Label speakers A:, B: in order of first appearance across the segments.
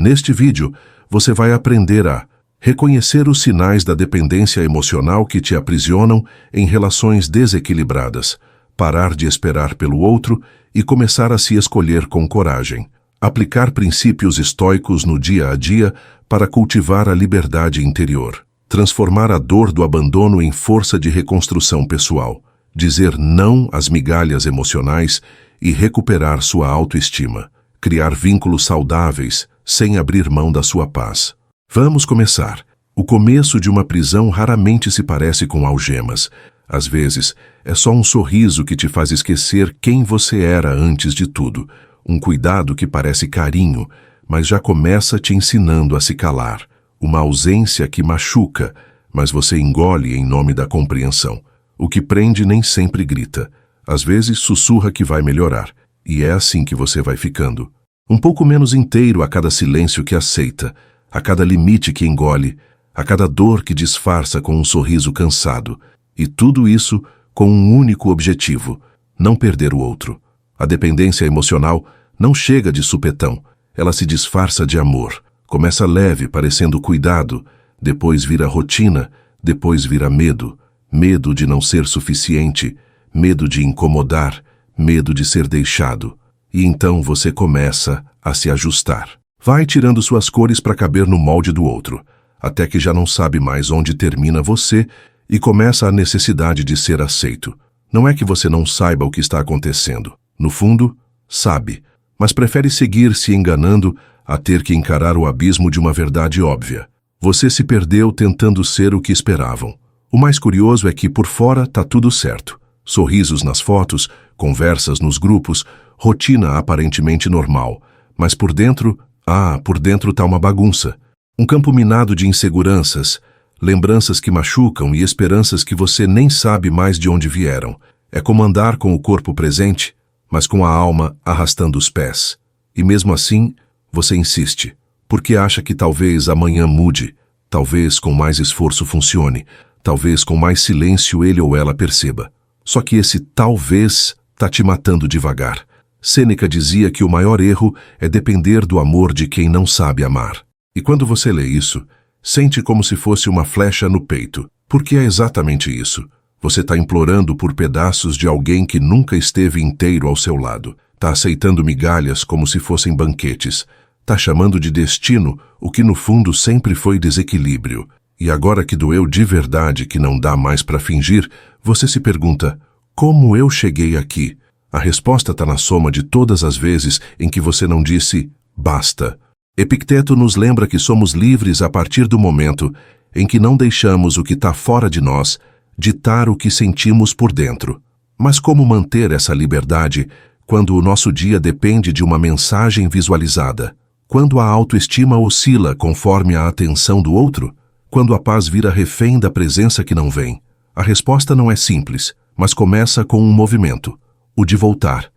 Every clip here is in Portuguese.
A: Neste vídeo, você vai aprender a reconhecer os sinais da dependência emocional que te aprisionam em relações desequilibradas, parar de esperar pelo outro e começar a se escolher com coragem. Aplicar princípios estoicos no dia a dia para cultivar a liberdade interior. Transformar a dor do abandono em força de reconstrução pessoal. Dizer não às migalhas emocionais e recuperar sua autoestima. Criar vínculos saudáveis sem abrir mão da sua paz. Vamos começar. O começo de uma prisão raramente se parece com algemas. Às vezes, é só um sorriso que te faz esquecer quem você era antes de tudo. Um cuidado que parece carinho, mas já começa te ensinando a se calar. Uma ausência que machuca, mas você engole em nome da compreensão. O que prende nem sempre grita. Às vezes sussurra que vai melhorar. E é assim que você vai ficando. Um pouco menos inteiro a cada silêncio que aceita, a cada limite que engole, a cada dor que disfarça com um sorriso cansado. E tudo isso com um único objetivo: não perder o outro. A dependência emocional não chega de supetão, ela se disfarça de amor. Começa leve, parecendo cuidado, depois vira rotina, depois vira medo. Medo de não ser suficiente, medo de incomodar, medo de ser deixado. E então você começa a se ajustar. Vai tirando suas cores para caber no molde do outro, até que já não sabe mais onde termina você e começa a necessidade de ser aceito. Não é que você não saiba o que está acontecendo. No fundo, sabe, mas prefere seguir se enganando a ter que encarar o abismo de uma verdade óbvia. Você se perdeu tentando ser o que esperavam. O mais curioso é que por fora tá tudo certo. Sorrisos nas fotos, conversas nos grupos, rotina aparentemente normal. Mas por dentro tá uma bagunça. Um campo minado de inseguranças, lembranças que machucam e esperanças que você nem sabe mais de onde vieram. É como andar com o corpo presente, mas com a alma arrastando os pés. E mesmo assim, você insiste, porque acha que talvez amanhã mude, talvez com mais esforço funcione, talvez com mais silêncio ele ou ela perceba. Só que esse talvez tá te matando devagar. Sêneca dizia que o maior erro é depender do amor de quem não sabe amar. E quando você lê isso, sente como se fosse uma flecha no peito, porque é exatamente isso. Você está implorando por pedaços de alguém que nunca esteve inteiro ao seu lado. Está aceitando migalhas como se fossem banquetes. Está chamando de destino o que no fundo sempre foi desequilíbrio. E agora que doeu de verdade, que não dá mais para fingir, você se pergunta: como eu cheguei aqui? A resposta está na soma de todas as vezes em que você não disse basta. Epicteto nos lembra que somos livres a partir do momento em que não deixamos o que está fora de nós ditar o que sentimos por dentro. Mas como manter essa liberdade quando o nosso dia depende de uma mensagem visualizada? Quando a autoestima oscila conforme a atenção do outro? Quando a paz vira refém da presença que não vem? A resposta não é simples, mas começa com um movimento. O de voltar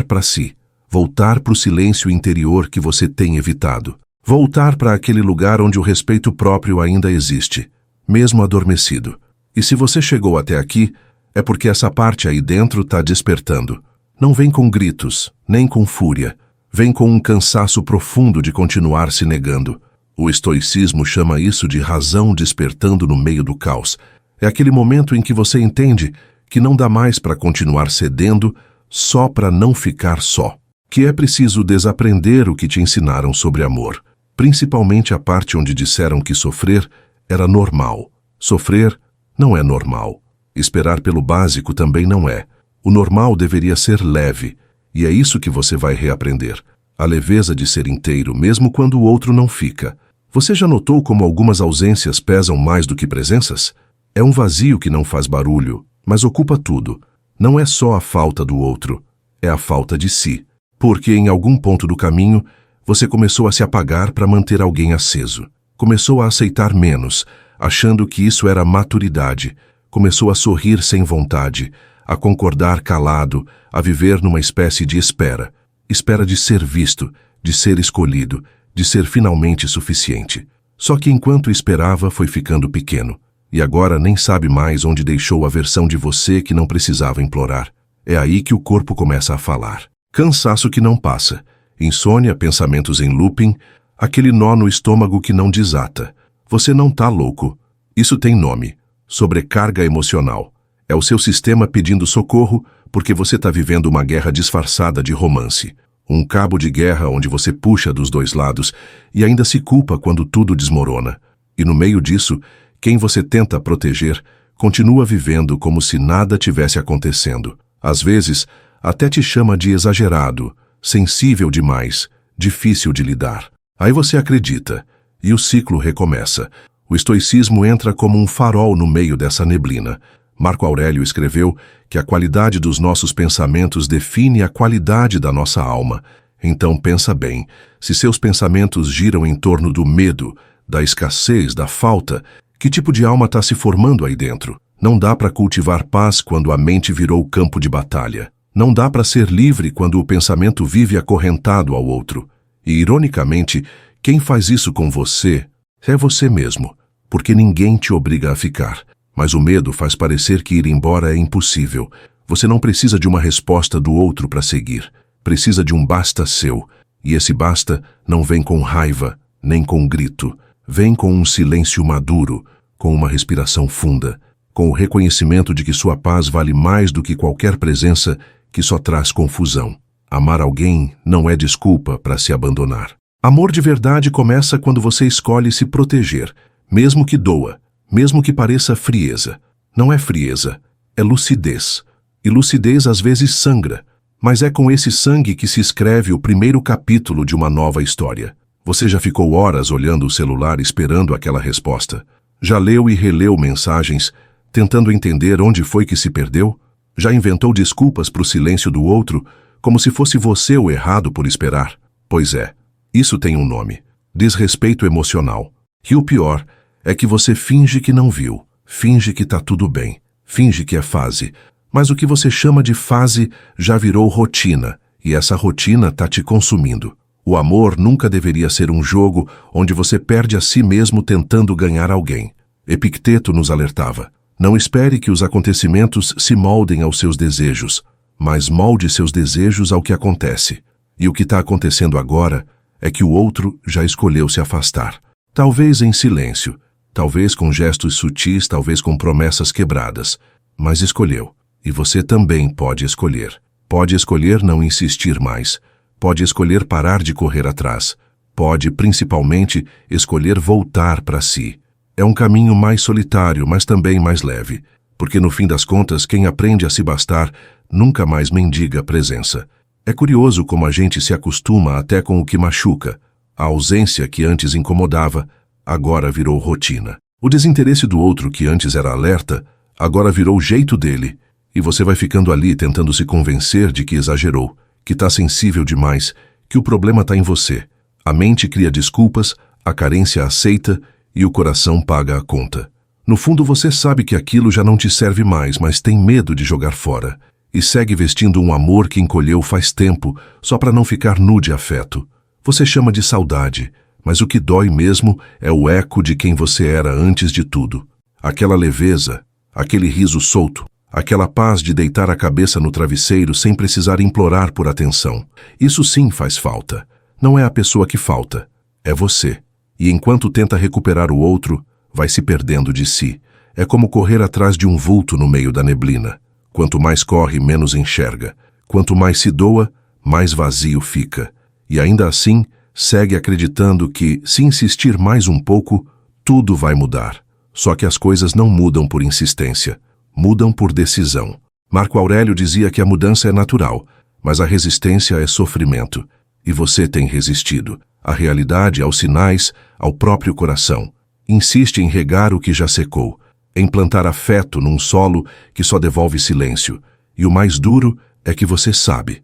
A: para si, voltar para o silêncio interior que você tem evitado. Voltar para aquele lugar onde o respeito próprio ainda existe, mesmo adormecido. E se você chegou até aqui, é porque essa parte aí dentro está despertando. Não vem com gritos, nem com fúria. Vem com um cansaço profundo de continuar se negando. O estoicismo chama isso de razão despertando no meio do caos. É aquele momento em que você entende que não dá mais para continuar cedendo só para não ficar só. Que é preciso desaprender o que te ensinaram sobre amor. Principalmente a parte onde disseram que sofrer era normal. Sofrer não é normal. Esperar pelo básico também não é. O normal deveria ser leve, e é isso que você vai reaprender. A leveza de ser inteiro, mesmo quando o outro não fica. Você já notou como algumas ausências pesam mais do que presenças? É um vazio que não faz barulho, mas ocupa tudo. Não é só a falta do outro, é a falta de si. Porque em algum ponto do caminho, você começou a se apagar para manter alguém aceso. Começou a aceitar menos, achando que isso era maturidade. Começou a sorrir sem vontade, a concordar calado, a viver numa espécie de espera. Espera de ser visto, de ser escolhido, de ser finalmente suficiente. Só que enquanto esperava, foi ficando pequeno. E agora nem sabe mais onde deixou a versão de você que não precisava implorar. É aí que o corpo começa a falar. Cansaço que não passa. Insônia, pensamentos em looping, Aquele nó no estômago que não desata. Você não tá louco. Isso tem nome: sobrecarga emocional. É o seu sistema pedindo socorro porque você está vivendo uma guerra disfarçada de romance. Um cabo de guerra onde você puxa dos dois lados e ainda se culpa quando tudo desmorona. E no meio disso, quem você tenta proteger continua vivendo como se nada tivesse acontecendo. Às vezes, até te chama de exagerado, sensível demais, difícil de lidar. Aí você acredita, e o ciclo recomeça. O estoicismo entra como um farol no meio dessa neblina. Marco Aurélio escreveu que a qualidade dos nossos pensamentos define a qualidade da nossa alma. Então pensa bem, se seus pensamentos giram em torno do medo, da escassez, da falta, que tipo de alma está se formando aí dentro? Não dá para cultivar paz quando a mente virou campo de batalha. Não dá para ser livre quando o pensamento vive acorrentado ao outro. E, ironicamente, quem faz isso com você é você mesmo, porque ninguém te obriga a ficar. Mas o medo faz parecer que ir embora é impossível. Você não precisa de uma resposta do outro para seguir. Precisa de um basta seu. E esse basta não vem com raiva, nem com grito. Vem com um silêncio maduro, com uma respiração funda, com o reconhecimento de que sua paz vale mais do que qualquer presença que só traz confusão. Amar alguém não é desculpa para se abandonar. Amor de verdade começa quando você escolhe se proteger, mesmo que doa. Mesmo que pareça frieza. Não é frieza, é lucidez. E lucidez às vezes sangra, mas é com esse sangue que se escreve o primeiro capítulo de uma nova história. Você já ficou horas olhando o celular esperando aquela resposta? Já leu e releu mensagens, tentando entender onde foi que se perdeu? Já inventou desculpas para o silêncio do outro, como se fosse você o errado por esperar? Pois é, isso tem um nome: desrespeito emocional. E o pior é que você finge que não viu, finge que tá tudo bem, finge que é fase, mas o que você chama de fase já virou rotina, e essa rotina tá te consumindo. O amor nunca deveria ser um jogo onde você perde a si mesmo tentando ganhar alguém. Epicteto nos alertava: não espere que os acontecimentos se moldem aos seus desejos, mas molde seus desejos ao que acontece. E o que está acontecendo agora é que o outro já escolheu se afastar. Talvez em silêncio, talvez com gestos sutis, talvez com promessas quebradas, mas escolheu. E você também pode escolher. Pode escolher não insistir mais. Pode escolher parar de correr atrás. Pode, principalmente, escolher voltar para si. É um caminho mais solitário, mas também mais leve, porque no fim das contas, quem aprende a se bastar nunca mais mendiga presença. É curioso como a gente se acostuma até com o que machuca. A ausência que antes incomodava, agora virou rotina. O desinteresse do outro que antes era alerta, agora virou o jeito dele, e você vai ficando ali tentando se convencer de que exagerou, que está sensível demais, que o problema está em você. A mente cria desculpas, a carência aceita e o coração paga a conta. No fundo você sabe que aquilo já não te serve mais, mas tem medo de jogar fora. E segue vestindo um amor que encolheu faz tempo, só para não ficar nu de afeto. Você chama de saudade, mas o que dói mesmo é o eco de quem você era antes de tudo. Aquela leveza, aquele riso solto, aquela paz de deitar a cabeça no travesseiro sem precisar implorar por atenção. Isso sim faz falta. Não é a pessoa que falta, é você. E enquanto tenta recuperar o outro, vai se perdendo de si. É como correr atrás de um vulto no meio da neblina. Quanto mais corre, menos enxerga. Quanto mais se doa, mais vazio fica. E ainda assim, segue acreditando que, se insistir mais um pouco, tudo vai mudar. Só que as coisas não mudam por insistência, mudam por decisão. Marco Aurélio dizia que a mudança é natural, mas a resistência é sofrimento. E você tem resistido. À realidade, aos sinais, ao próprio coração. Insiste em regar o que já secou, em plantar afeto num solo que só devolve silêncio. E o mais duro é que você sabe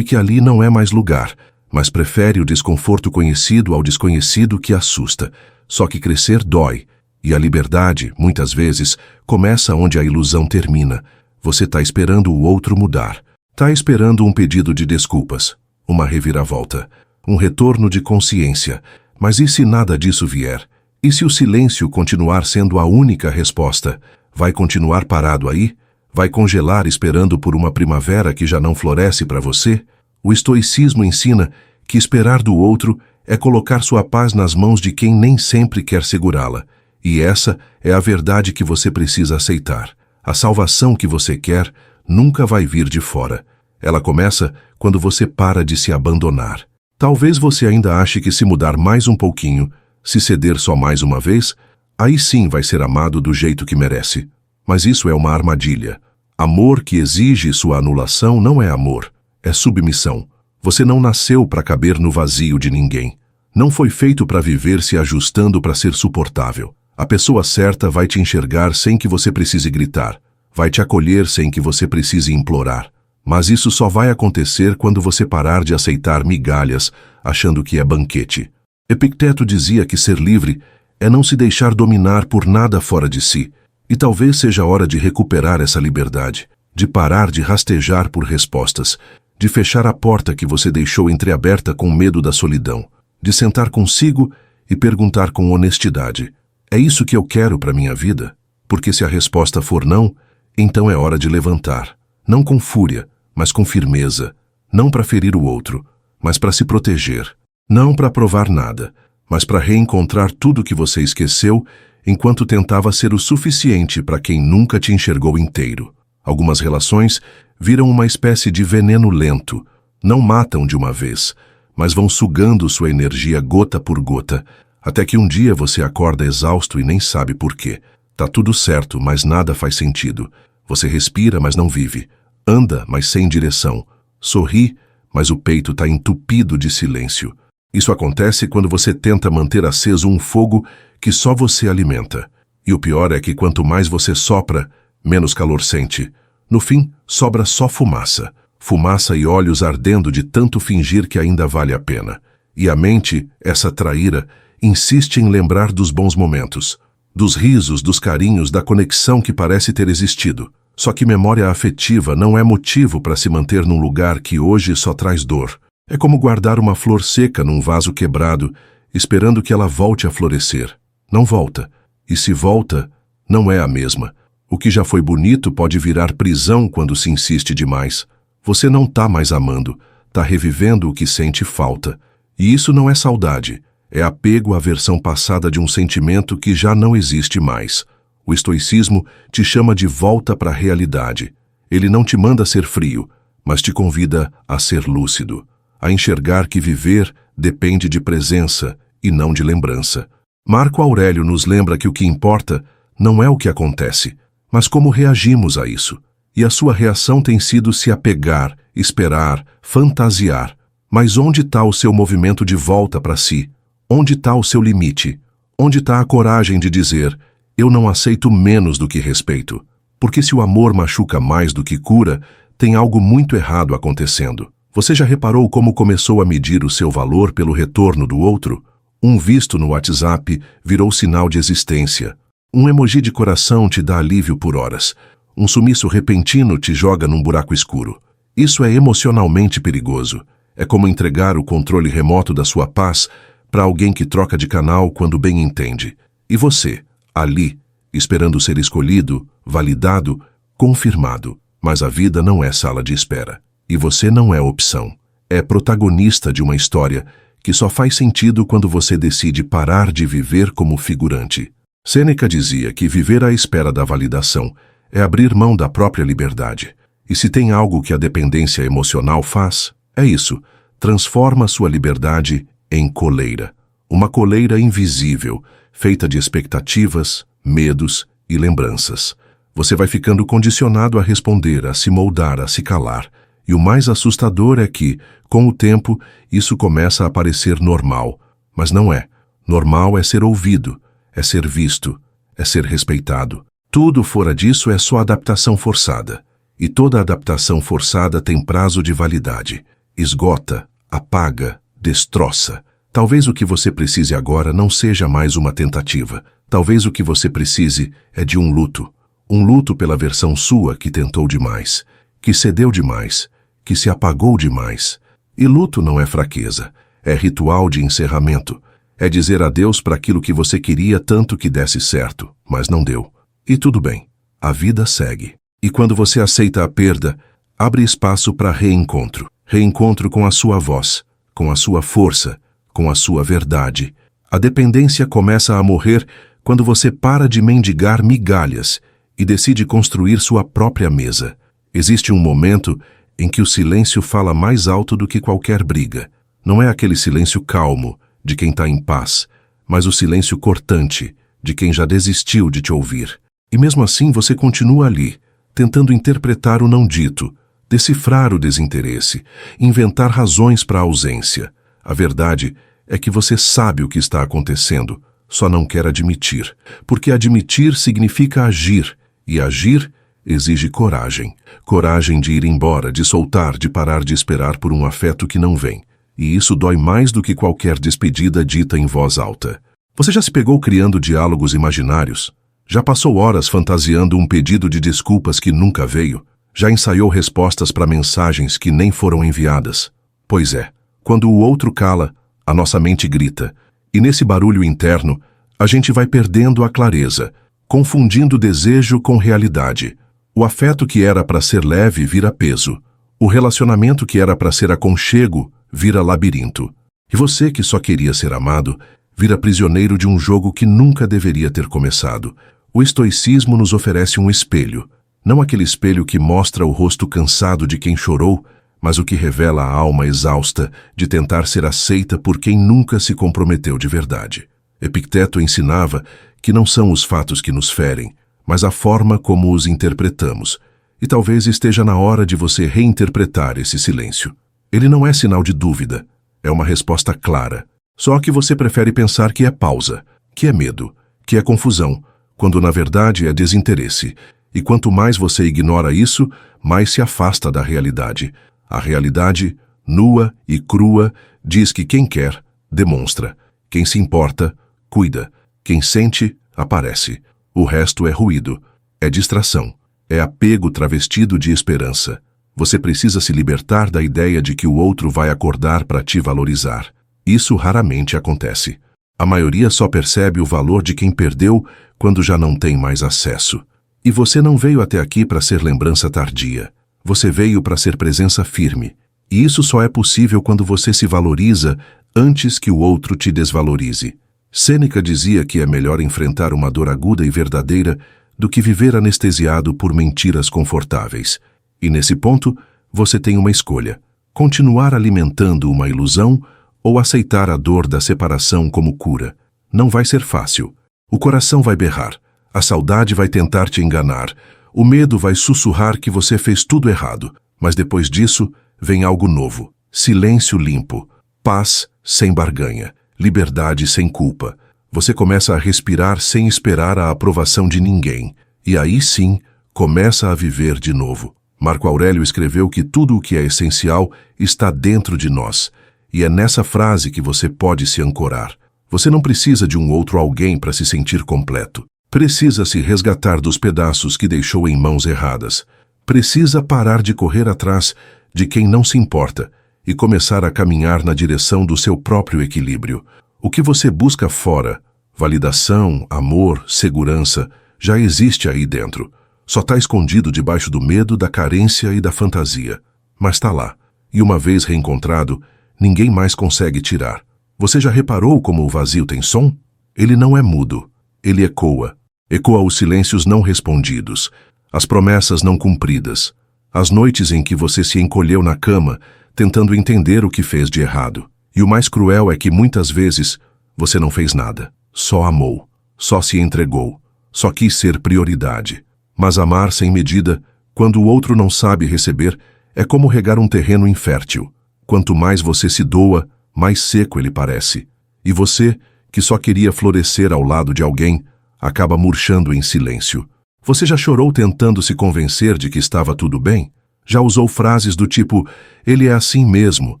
A: que ali não é mais lugar, mas prefere o desconforto conhecido ao desconhecido que assusta. Só que crescer dói, e a liberdade, muitas vezes, começa onde a ilusão termina. Você está esperando o outro mudar. Está esperando um pedido de desculpas, uma reviravolta, um retorno de consciência. Mas e se nada disso vier? E se o silêncio continuar sendo a única resposta? Vai continuar parado aí? Vai congelar esperando por uma primavera que já não floresce para você? O estoicismo ensina que esperar do outro é colocar sua paz nas mãos de quem nem sempre quer segurá-la. E essa é a verdade que você precisa aceitar. A salvação que você quer nunca vai vir de fora. Ela começa quando você para de se abandonar. Talvez você ainda ache que se mudar mais um pouquinho, se ceder só mais uma vez, aí sim vai ser amado do jeito que merece. Mas isso é uma armadilha. Amor que exige sua anulação não é amor, é submissão. Você não nasceu para caber no vazio de ninguém. Não foi feito para viver se ajustando para ser suportável. A pessoa certa vai te enxergar sem que você precise gritar. Vai te acolher sem que você precise implorar. Mas isso só vai acontecer quando você parar de aceitar migalhas, achando que é banquete. Epicteto dizia que ser livre é não se deixar dominar por nada fora de si. E talvez seja a hora de recuperar essa liberdade, de parar de rastejar por respostas, de fechar a porta que você deixou entreaberta com medo da solidão, de sentar consigo e perguntar com honestidade: é isso que eu quero para minha vida? Porque se a resposta for não, então é hora de levantar. Não com fúria, mas com firmeza. Não para ferir o outro, mas para se proteger. Não para provar nada, mas para reencontrar tudo que você esqueceu enquanto tentava ser o suficiente para quem nunca te enxergou inteiro. Algumas relações viram uma espécie de veneno lento. Não matam de uma vez, mas vão sugando sua energia gota por gota, até que um dia você acorda exausto e nem sabe por quê. Tá tudo certo, mas nada faz sentido. Você respira, mas não vive. Anda, mas sem direção. Sorri, mas o peito tá entupido de silêncio. Isso acontece quando você tenta manter aceso um fogo que só você alimenta. E o pior é que quanto mais você sopra, menos calor sente. No fim, sobra só fumaça. Fumaça e olhos ardendo de tanto fingir que ainda vale a pena. E a mente, essa traíra, insiste em lembrar dos bons momentos, dos risos, dos carinhos, da conexão que parece ter existido. Só que memória afetiva não é motivo para se manter num lugar que hoje só traz dor. É como guardar uma flor seca num vaso quebrado, esperando que ela volte a florescer. Não volta. E se volta, não é a mesma. O que já foi bonito pode virar prisão quando se insiste demais. Você não tá mais amando, tá revivendo o que sente falta. E isso não é saudade. É apego à versão passada de um sentimento que já não existe mais. O estoicismo te chama de volta para a realidade. Ele não te manda ser frio, mas te convida a ser lúcido, a enxergar que viver depende de presença e não de lembrança. Marco Aurélio nos lembra que o que importa não é o que acontece, mas como reagimos a isso. E a sua reação tem sido se apegar, esperar, fantasiar. Mas onde está o seu movimento de volta para si? Onde está o seu limite? Onde está a coragem de dizer: eu não aceito menos do que respeito? Porque se o amor machuca mais do que cura, tem algo muito errado acontecendo. Você já reparou como começou a medir o seu valor pelo retorno do outro? Um visto no WhatsApp virou sinal de existência. Um emoji de coração te dá alívio por horas. Um sumiço repentino te joga num buraco escuro. Isso é emocionalmente perigoso. É como entregar o controle remoto da sua paz para alguém que troca de canal quando bem entende. E você, ali, esperando ser escolhido, validado, confirmado. Mas a vida não é sala de espera. E você não é opção. É protagonista de uma história que só faz sentido quando você decide parar de viver como figurante. Sêneca dizia que viver à espera da validação é abrir mão da própria liberdade. E se tem algo que a dependência emocional faz, é isso. Transforma sua liberdade em coleira. Uma coleira invisível, feita de expectativas, medos e lembranças. Você vai ficando condicionado a responder, a se moldar, a se calar. E o mais assustador é que, com o tempo, isso começa a parecer normal. Mas não é. Normal é ser ouvido, é ser visto, é ser respeitado. Tudo fora disso é só adaptação forçada. E toda adaptação forçada tem prazo de validade. Esgota, apaga, destroça. Talvez o que você precise agora não seja mais uma tentativa. Talvez o que você precise é de um luto. Um luto pela versão sua que tentou demais, que cedeu demais, que se apagou demais. E luto não é fraqueza, é ritual de encerramento. É dizer adeus para aquilo que você queria tanto que desse certo, mas não deu. E tudo bem, a vida segue. E quando você aceita a perda, abre espaço para reencontro. Reencontro com a sua voz, com a sua força, com a sua verdade. A dependência começa a morrer quando você para de mendigar migalhas e decide construir sua própria mesa. Existe um momento em que o silêncio fala mais alto do que qualquer briga. Não é aquele silêncio calmo, de quem está em paz, mas o silêncio cortante, de quem já desistiu de te ouvir. E mesmo assim você continua ali, tentando interpretar o não dito, decifrar o desinteresse, inventar razões para a ausência. A verdade é que você sabe o que está acontecendo, só não quer admitir, porque admitir significa agir, e agir exige coragem. Coragem de ir embora, de soltar, de parar de esperar por um afeto que não vem. E isso dói mais do que qualquer despedida dita em voz alta. Você já se pegou criando diálogos imaginários? Já passou horas fantasiando um pedido de desculpas que nunca veio? Já ensaiou respostas para mensagens que nem foram enviadas? Pois é, quando o outro cala, a nossa mente grita. E nesse barulho interno, a gente vai perdendo a clareza, confundindo desejo com realidade. O afeto que era para ser leve vira peso. O relacionamento que era para ser aconchego vira labirinto. E você que só queria ser amado, vira prisioneiro de um jogo que nunca deveria ter começado. O estoicismo nos oferece um espelho. Não aquele espelho que mostra o rosto cansado de quem chorou, mas o que revela a alma exausta de tentar ser aceita por quem nunca se comprometeu de verdade. Epicteto ensinava que não são os fatos que nos ferem, mas a forma como os interpretamos. E talvez esteja na hora de você reinterpretar esse silêncio. Ele não é sinal de dúvida, é uma resposta clara. Só que você prefere pensar que é pausa, que é medo, que é confusão, quando na verdade é desinteresse. E quanto mais você ignora isso, mais se afasta da realidade. A realidade, nua e crua, diz que quem quer, demonstra. Quem se importa, cuida. Quem sente, aparece. O resto é ruído, é distração, é apego travestido de esperança. Você precisa se libertar da ideia de que o outro vai acordar para te valorizar. Isso raramente acontece. A maioria só percebe o valor de quem perdeu quando já não tem mais acesso. E você não veio até aqui para ser lembrança tardia. Você veio para ser presença firme. E isso só é possível quando você se valoriza antes que o outro te desvalorize. Sêneca dizia que é melhor enfrentar uma dor aguda e verdadeira do que viver anestesiado por mentiras confortáveis. E nesse ponto, você tem uma escolha: continuar alimentando uma ilusão ou aceitar a dor da separação como cura. Não vai ser fácil. O coração vai berrar, a saudade vai tentar te enganar, o medo vai sussurrar que você fez tudo errado, mas depois disso vem algo novo: silêncio limpo, paz sem barganha, liberdade sem culpa. Você começa a respirar sem esperar a aprovação de ninguém, e aí sim começa a viver de novo. Marco Aurélio escreveu que tudo o que é essencial está dentro de nós, e é nessa frase que você pode se ancorar. Você não precisa de um outro alguém para se sentir completo. Precisa se resgatar dos pedaços que deixou em mãos erradas. Precisa parar de correr atrás de quem não se importa e começar a caminhar na direção do seu próprio equilíbrio. O que você busca fora, validação, amor, segurança, já existe aí dentro. Só está escondido debaixo do medo, da carência e da fantasia. Mas está lá, e uma vez reencontrado, ninguém mais consegue tirar. Você já reparou como o vazio tem som? Ele não é mudo, ele ecoa. Ecoa os silêncios não respondidos, as promessas não cumpridas, as noites em que você se encolheu na cama, tentando entender o que fez de errado. E o mais cruel é que muitas vezes você não fez nada, só amou, só se entregou, só quis ser prioridade. Mas amar sem medida, quando o outro não sabe receber, é como regar um terreno infértil. Quanto mais você se doa, mais seco ele parece. E você, que só queria florescer ao lado de alguém, acaba murchando em silêncio. Você já chorou tentando se convencer de que estava tudo bem? Já usou frases do tipo: ele é assim mesmo,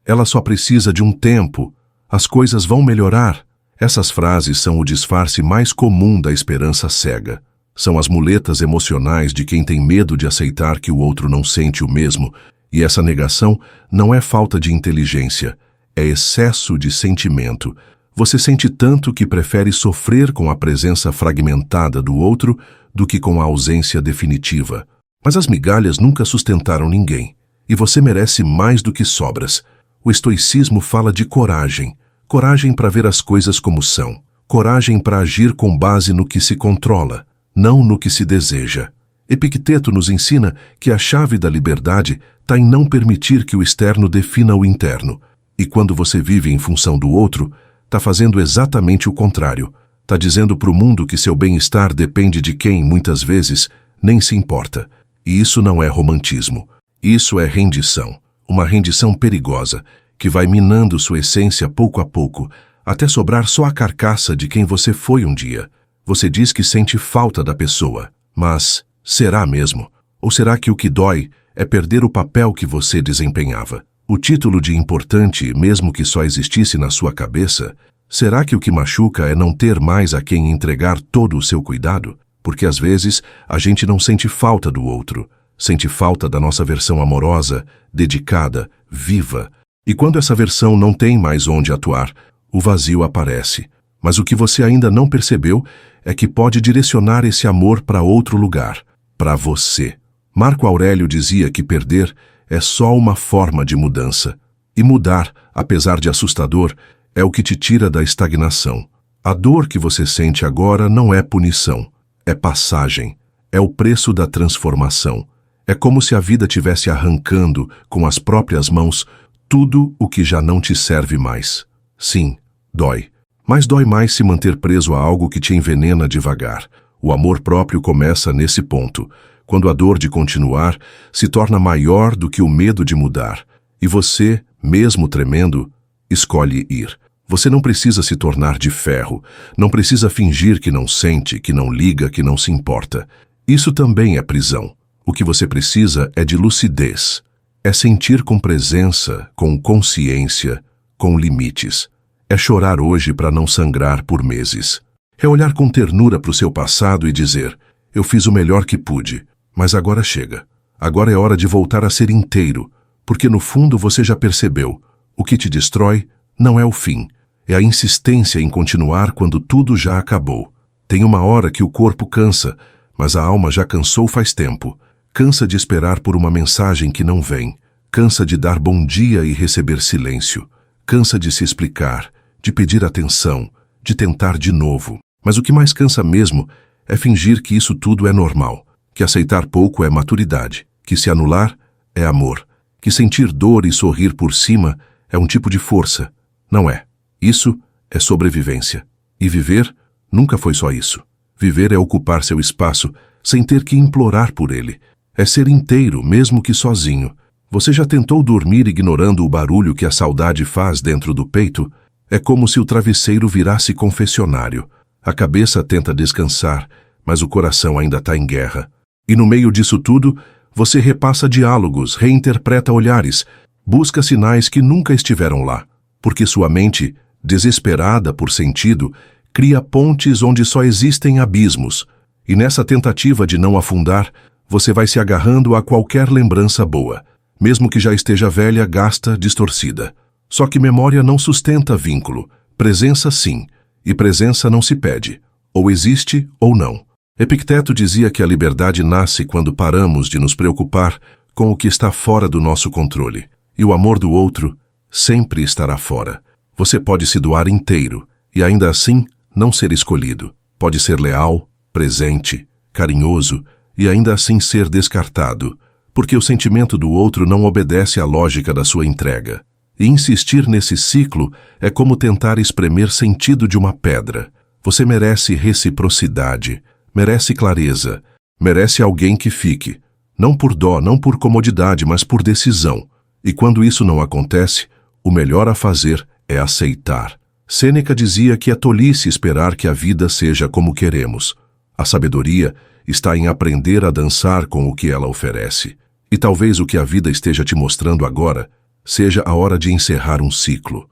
A: ela só precisa de um tempo, as coisas vão melhorar? Essas frases são o disfarce mais comum da esperança cega. São as muletas emocionais de quem tem medo de aceitar que o outro não sente o mesmo, e essa negação não é falta de inteligência, é excesso de sentimento. Você sente tanto que prefere sofrer com a presença fragmentada do outro do que com a ausência definitiva. Mas as migalhas nunca sustentaram ninguém, e você merece mais do que sobras. O estoicismo fala de coragem, coragem para ver as coisas como são, coragem para agir com base no que se controla, não no que se deseja. Epicteto nos ensina que a chave da liberdade está em não permitir que o externo defina o interno. E quando você vive em função do outro, está fazendo exatamente o contrário. Está dizendo para o mundo que seu bem-estar depende de quem, muitas vezes, nem se importa. E isso não é romantismo. Isso é rendição. Uma rendição perigosa, que vai minando sua essência pouco a pouco, até sobrar só a carcaça de quem você foi um dia. Você diz que sente falta da pessoa, mas será mesmo? Ou será que o que dói é perder o papel que você desempenhava? O título de importante, mesmo que só existisse na sua cabeça? Será que o que machuca é não ter mais a quem entregar todo o seu cuidado? Porque às vezes a gente não sente falta do outro, sente falta da nossa versão amorosa, dedicada, viva. E quando essa versão não tem mais onde atuar, o vazio aparece. Mas o que você ainda não percebeu é que pode direcionar esse amor para outro lugar, para você. Marco Aurélio dizia que perder é só uma forma de mudança. E mudar, apesar de assustador, é o que te tira da estagnação. A dor que você sente agora não é punição, é passagem, é o preço da transformação. É como se a vida tivesse arrancando, com as próprias mãos, tudo o que já não te serve mais. Sim, dói. Mas dói mais se manter preso a algo que te envenena devagar. O amor próprio começa nesse ponto, quando a dor de continuar se torna maior do que o medo de mudar. E você, mesmo tremendo, escolhe ir. Você não precisa se tornar de ferro, não precisa fingir que não sente, que não liga, que não se importa. Isso também é prisão. O que você precisa é de lucidez. É sentir com presença, com consciência, com limites. É chorar hoje para não sangrar por meses. É olhar com ternura para o seu passado e dizer: eu fiz o melhor que pude, mas agora chega. Agora é hora de voltar a ser inteiro, porque no fundo você já percebeu, o que te destrói não é o fim, é a insistência em continuar quando tudo já acabou. Tem uma hora que o corpo cansa, mas a alma já cansou faz tempo. Cansa de esperar por uma mensagem que não vem. Cansa de dar bom dia e receber silêncio. Cansa de se explicar, de pedir atenção, de tentar de novo. Mas o que mais cansa mesmo é fingir que isso tudo é normal, que aceitar pouco é maturidade, que se anular é amor, que sentir dor e sorrir por cima é um tipo de força. Não é. Isso é sobrevivência. E viver nunca foi só isso. Viver é ocupar seu espaço sem ter que implorar por ele. É ser inteiro, mesmo que sozinho. Você já tentou dormir ignorando o barulho que a saudade faz dentro do peito? É como se o travesseiro virasse confessionário. A cabeça tenta descansar, mas o coração ainda está em guerra. E no meio disso tudo, você repassa diálogos, reinterpreta olhares, busca sinais que nunca estiveram lá. Porque sua mente, desesperada por sentido, cria pontes onde só existem abismos. E nessa tentativa de não afundar, você vai se agarrando a qualquer lembrança boa, mesmo que já esteja velha, gasta, distorcida. Só que memória não sustenta vínculo, presença sim, e presença não se pede, ou existe ou não. Epicteto dizia que a liberdade nasce quando paramos de nos preocupar com o que está fora do nosso controle, e o amor do outro sempre estará fora. Você pode se doar inteiro, e ainda assim não ser escolhido. Pode ser leal, presente, carinhoso, e ainda assim ser descartado, porque o sentimento do outro não obedece à lógica da sua entrega. E insistir nesse ciclo é como tentar espremer sentido de uma pedra. Você merece reciprocidade, merece clareza, merece alguém que fique, não por dó, não por comodidade, mas por decisão. E quando isso não acontece, o melhor a fazer é aceitar. Sêneca dizia que é tolice esperar que a vida seja como queremos. A sabedoria está em aprender a dançar com o que ela oferece. E talvez o que a vida esteja te mostrando agora seja a hora de encerrar um ciclo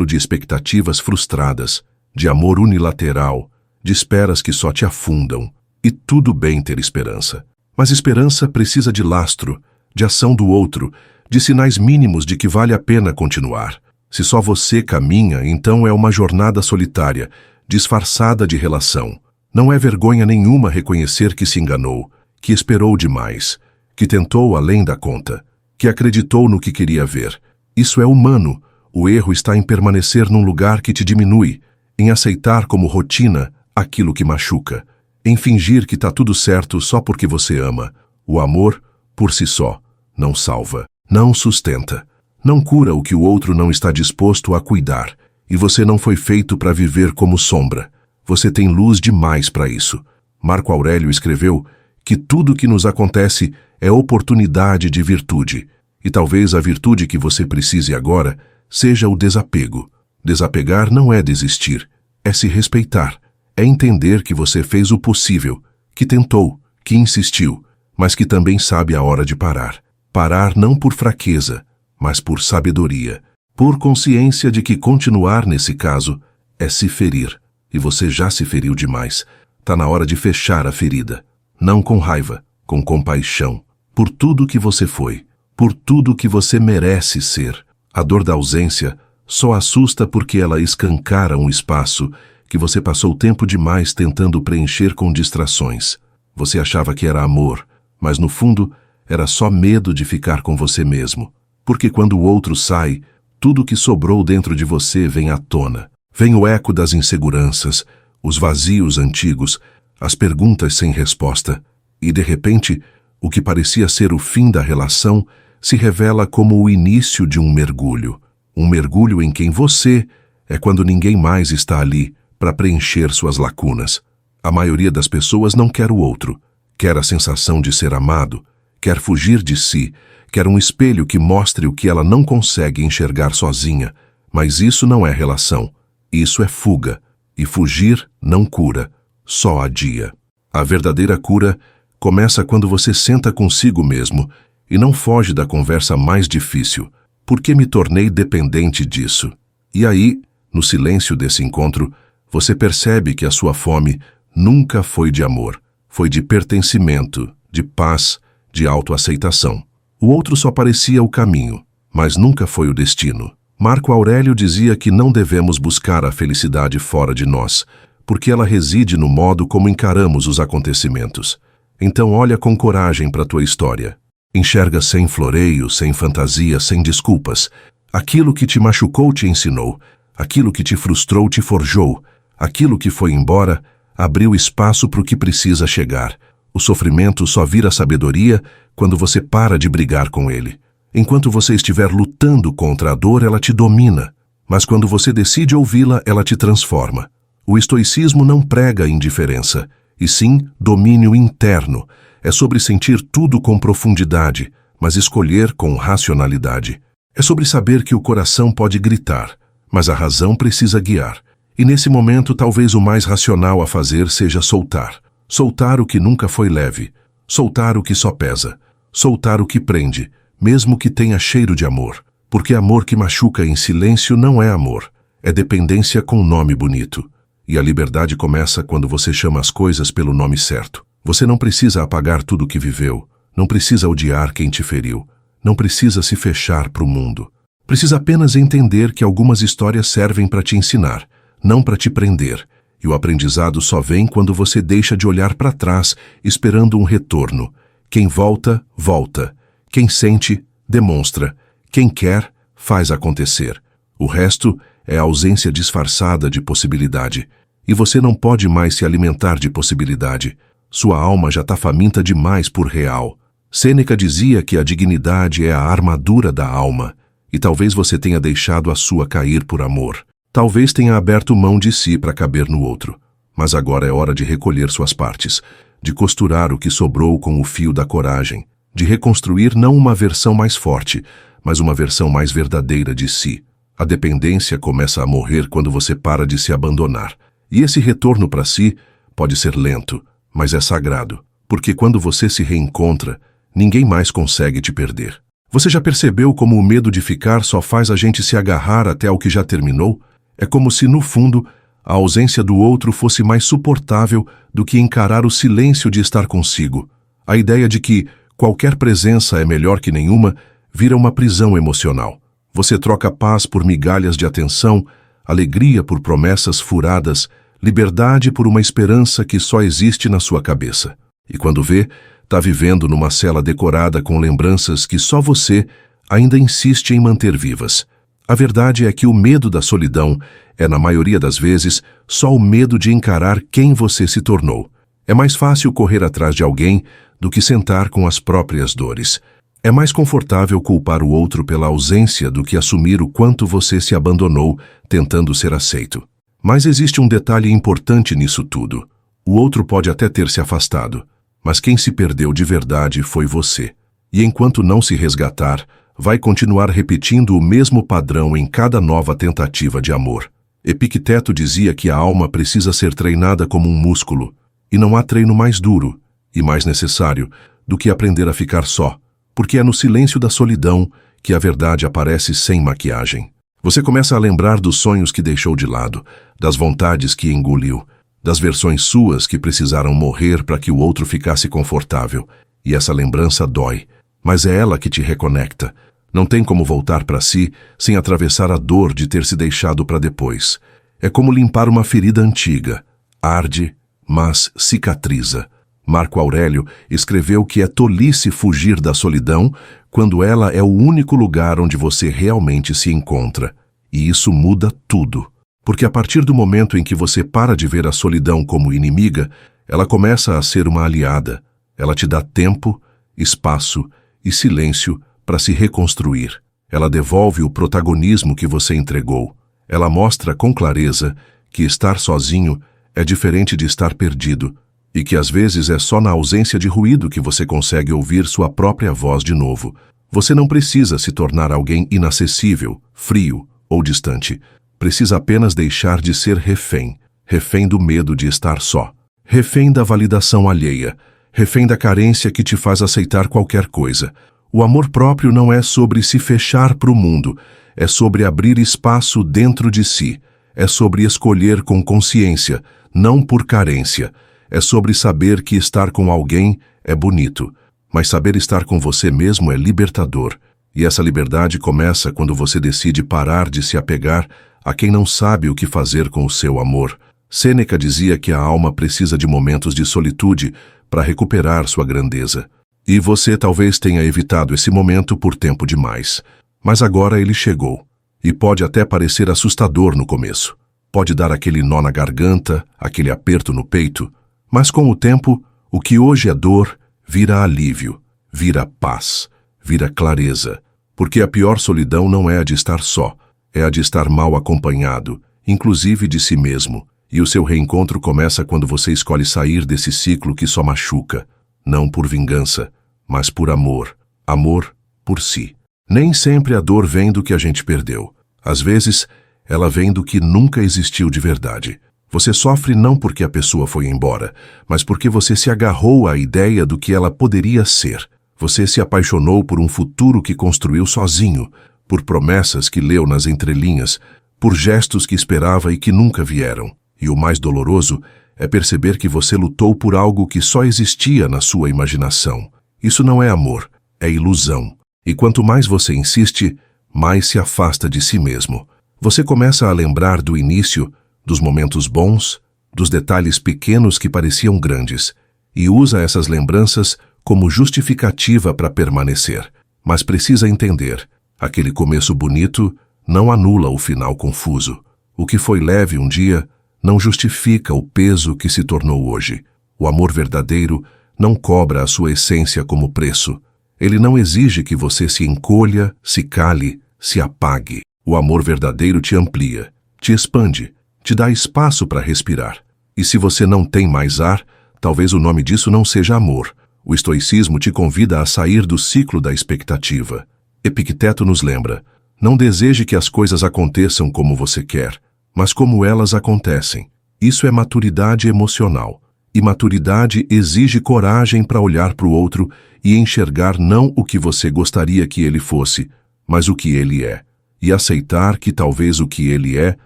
A: de expectativas frustradas, de amor unilateral, de esperas que só te afundam. E tudo bem ter esperança. Mas esperança precisa de lastro, de ação do outro, de sinais mínimos de que vale a pena continuar. Se só você caminha, então é uma jornada solitária, disfarçada de relação. Não é vergonha nenhuma reconhecer que se enganou, que esperou demais, que tentou além da conta, que acreditou no que queria ver. Isso é humano. O erro está em permanecer num lugar que te diminui, em aceitar como rotina aquilo que machuca, em fingir que está tudo certo só porque você ama. O amor, por si só, não salva, não sustenta, não cura o que o outro não está disposto a cuidar, e você não foi feito para viver como sombra. Você tem luz demais para isso. Marco Aurélio escreveu que tudo que nos acontece é oportunidade de virtude, e talvez a virtude que você precise agora seja o desapego. Desapegar não é desistir, é se respeitar, é entender que você fez o possível, que tentou, que insistiu, mas que também sabe a hora de parar. Parar não por fraqueza, mas por sabedoria, por consciência de que continuar nesse caso é se ferir, e você já se feriu demais. Tá na hora de fechar a ferida, não com raiva, com compaixão, por tudo que você foi, por tudo que você merece ser. A dor da ausência só assusta porque ela escancara um espaço que você passou tempo demais tentando preencher com distrações. Você achava que era amor, mas no fundo era só medo de ficar com você mesmo. Porque quando o outro sai, tudo que sobrou dentro de você vem à tona. Vem o eco das inseguranças, os vazios antigos, as perguntas sem resposta. E de repente, o que parecia ser o fim da relação se revela como o início de um mergulho. Um mergulho em quem você é quando ninguém mais está ali para preencher suas lacunas. A maioria das pessoas não quer o outro, quer a sensação de ser amado, quer fugir de si, quer um espelho que mostre o que ela não consegue enxergar sozinha. Mas isso não é relação, isso é fuga, e fugir não cura, só adia. A verdadeira cura começa quando você senta consigo mesmo e não foge da conversa mais difícil. Por que me tornei dependente disso? E aí, no silêncio desse encontro, você percebe que a sua fome nunca foi de amor, foi de pertencimento, de paz, de autoaceitação. O outro só parecia o caminho, mas nunca foi o destino. Marco Aurélio dizia que não devemos buscar a felicidade fora de nós, porque ela reside no modo como encaramos os acontecimentos. Então olha com coragem para a tua história. Enxerga sem floreio, sem fantasia, sem desculpas. Aquilo que te machucou te ensinou, aquilo que te frustrou te forjou, aquilo que foi embora abriu espaço para o que precisa chegar. O sofrimento só vira sabedoria quando você para de brigar com ele. Enquanto você estiver lutando contra a dor, ela te domina, mas quando você decide ouvi-la, ela te transforma. O estoicismo não prega indiferença, e sim domínio interno. É sobre sentir tudo com profundidade, mas escolher com racionalidade. É sobre saber que o coração pode gritar, mas a razão precisa guiar. E nesse momento, talvez o mais racional a fazer seja soltar. Soltar o que nunca foi leve, soltar o que só pesa, soltar o que prende, mesmo que tenha cheiro de amor. Porque amor que machuca em silêncio não é amor, é dependência com nome bonito. E a liberdade começa quando você chama as coisas pelo nome certo. Você não precisa apagar tudo o que viveu, não precisa odiar quem te feriu, não precisa se fechar para o mundo. Precisa apenas entender que algumas histórias servem para te ensinar, não para te prender. E o aprendizado só vem quando você deixa de olhar para trás, esperando um retorno. Quem volta, volta. Quem sente, demonstra. Quem quer, faz acontecer. O resto é a ausência disfarçada de possibilidade. E você não pode mais se alimentar de possibilidade. Sua alma já está faminta demais por real. Sêneca dizia que a dignidade é a armadura da alma. E talvez você tenha deixado a sua cair por amor. Talvez tenha aberto mão de si para caber no outro. Mas agora é hora de recolher suas partes, de costurar o que sobrou com o fio da coragem, de reconstruir não uma versão mais forte, mas uma versão mais verdadeira de si. A dependência começa a morrer quando você para de se abandonar. E esse retorno para si pode ser lento, mas é sagrado, porque quando você se reencontra, ninguém mais consegue te perder. Você já percebeu como o medo de ficar só faz a gente se agarrar até o que já terminou? É como se, no fundo, a ausência do outro fosse mais suportável do que encarar o silêncio de estar consigo. A ideia de que qualquer presença é melhor que nenhuma vira uma prisão emocional. Você troca paz por migalhas de atenção, alegria por promessas furadas, liberdade por uma esperança que só existe na sua cabeça. E quando vê, está vivendo numa cela decorada com lembranças que só você ainda insiste em manter vivas. A verdade é que o medo da solidão é, na maioria das vezes, só o medo de encarar quem você se tornou. É mais fácil correr atrás de alguém do que sentar com as próprias dores. É mais confortável culpar o outro pela ausência do que assumir o quanto você se abandonou tentando ser aceito. Mas existe um detalhe importante nisso tudo. O outro pode até ter se afastado, mas quem se perdeu de verdade foi você. E enquanto não se resgatar, vai continuar repetindo o mesmo padrão em cada nova tentativa de amor. Epicteto dizia que a alma precisa ser treinada como um músculo, e não há treino mais duro e mais necessário do que aprender a ficar só, porque é no silêncio da solidão que a verdade aparece sem maquiagem. Você começa a lembrar dos sonhos que deixou de lado, das vontades que engoliu, das versões suas que precisaram morrer para que o outro ficasse confortável. E essa lembrança dói, mas é ela que te reconecta. Não tem como voltar para si sem atravessar a dor de ter se deixado para depois. É como limpar uma ferida antiga. Arde, mas cicatriza. Marco Aurélio escreveu que é tolice fugir da solidão quando ela é o único lugar onde você realmente se encontra. E isso muda tudo. Porque a partir do momento em que você para de ver a solidão como inimiga, ela começa a ser uma aliada. Ela te dá tempo, espaço e silêncio para se reconstruir. Ela devolve o protagonismo que você entregou. Ela mostra com clareza que estar sozinho é diferente de estar perdido, e que às vezes é só na ausência de ruído que você consegue ouvir sua própria voz de novo. Você não precisa se tornar alguém inacessível, frio ou distante. Precisa apenas deixar de ser refém, refém do medo de estar só, refém da validação alheia, refém da carência que te faz aceitar qualquer coisa. O amor próprio não é sobre se fechar para o mundo, é sobre abrir espaço dentro de si, é sobre escolher com consciência, não por carência. É sobre saber que estar com alguém é bonito, mas saber estar com você mesmo é libertador. E essa liberdade começa quando você decide parar de se apegar a quem não sabe o que fazer com o seu amor. Sêneca dizia que a alma precisa de momentos de solitude para recuperar sua grandeza. E você talvez tenha evitado esse momento por tempo demais. Mas agora ele chegou. E pode até parecer assustador no começo. Pode dar aquele nó na garganta, aquele aperto no peito. Mas com o tempo, o que hoje é dor, vira alívio, vira paz, vira clareza. Porque a pior solidão não é a de estar só, é a de estar mal acompanhado, inclusive de si mesmo. E o seu reencontro começa quando você escolhe sair desse ciclo que só machuca, não por vingança, mas por amor. Amor por si. Nem sempre a dor vem do que a gente perdeu. Às vezes, ela vem do que nunca existiu de verdade. Você sofre não porque a pessoa foi embora, mas porque você se agarrou à ideia do que ela poderia ser. Você se apaixonou por um futuro que construiu sozinho, por promessas que leu nas entrelinhas, por gestos que esperava e que nunca vieram. E o mais doloroso é perceber que você lutou por algo que só existia na sua imaginação. Isso não é amor, é ilusão. E quanto mais você insiste, mais se afasta de si mesmo. Você começa a lembrar do início, dos momentos bons, dos detalhes pequenos que pareciam grandes, e usa essas lembranças como justificativa para permanecer. Mas precisa entender, aquele começo bonito não anula o final confuso. O que foi leve um dia não justifica o peso que se tornou hoje. O amor verdadeiro não cobra a sua essência como preço. Ele não exige que você se encolha, se cale, se apague. O amor verdadeiro te amplia, te expande, te dá espaço para respirar. E se você não tem mais ar, talvez o nome disso não seja amor. O estoicismo te convida a sair do ciclo da expectativa. Epicteto nos lembra: não deseje que as coisas aconteçam como você quer, mas como elas acontecem. Isso é maturidade emocional. E maturidade exige coragem para olhar para o outro e enxergar não o que você gostaria que ele fosse, mas o que ele é. E aceitar que talvez o que ele é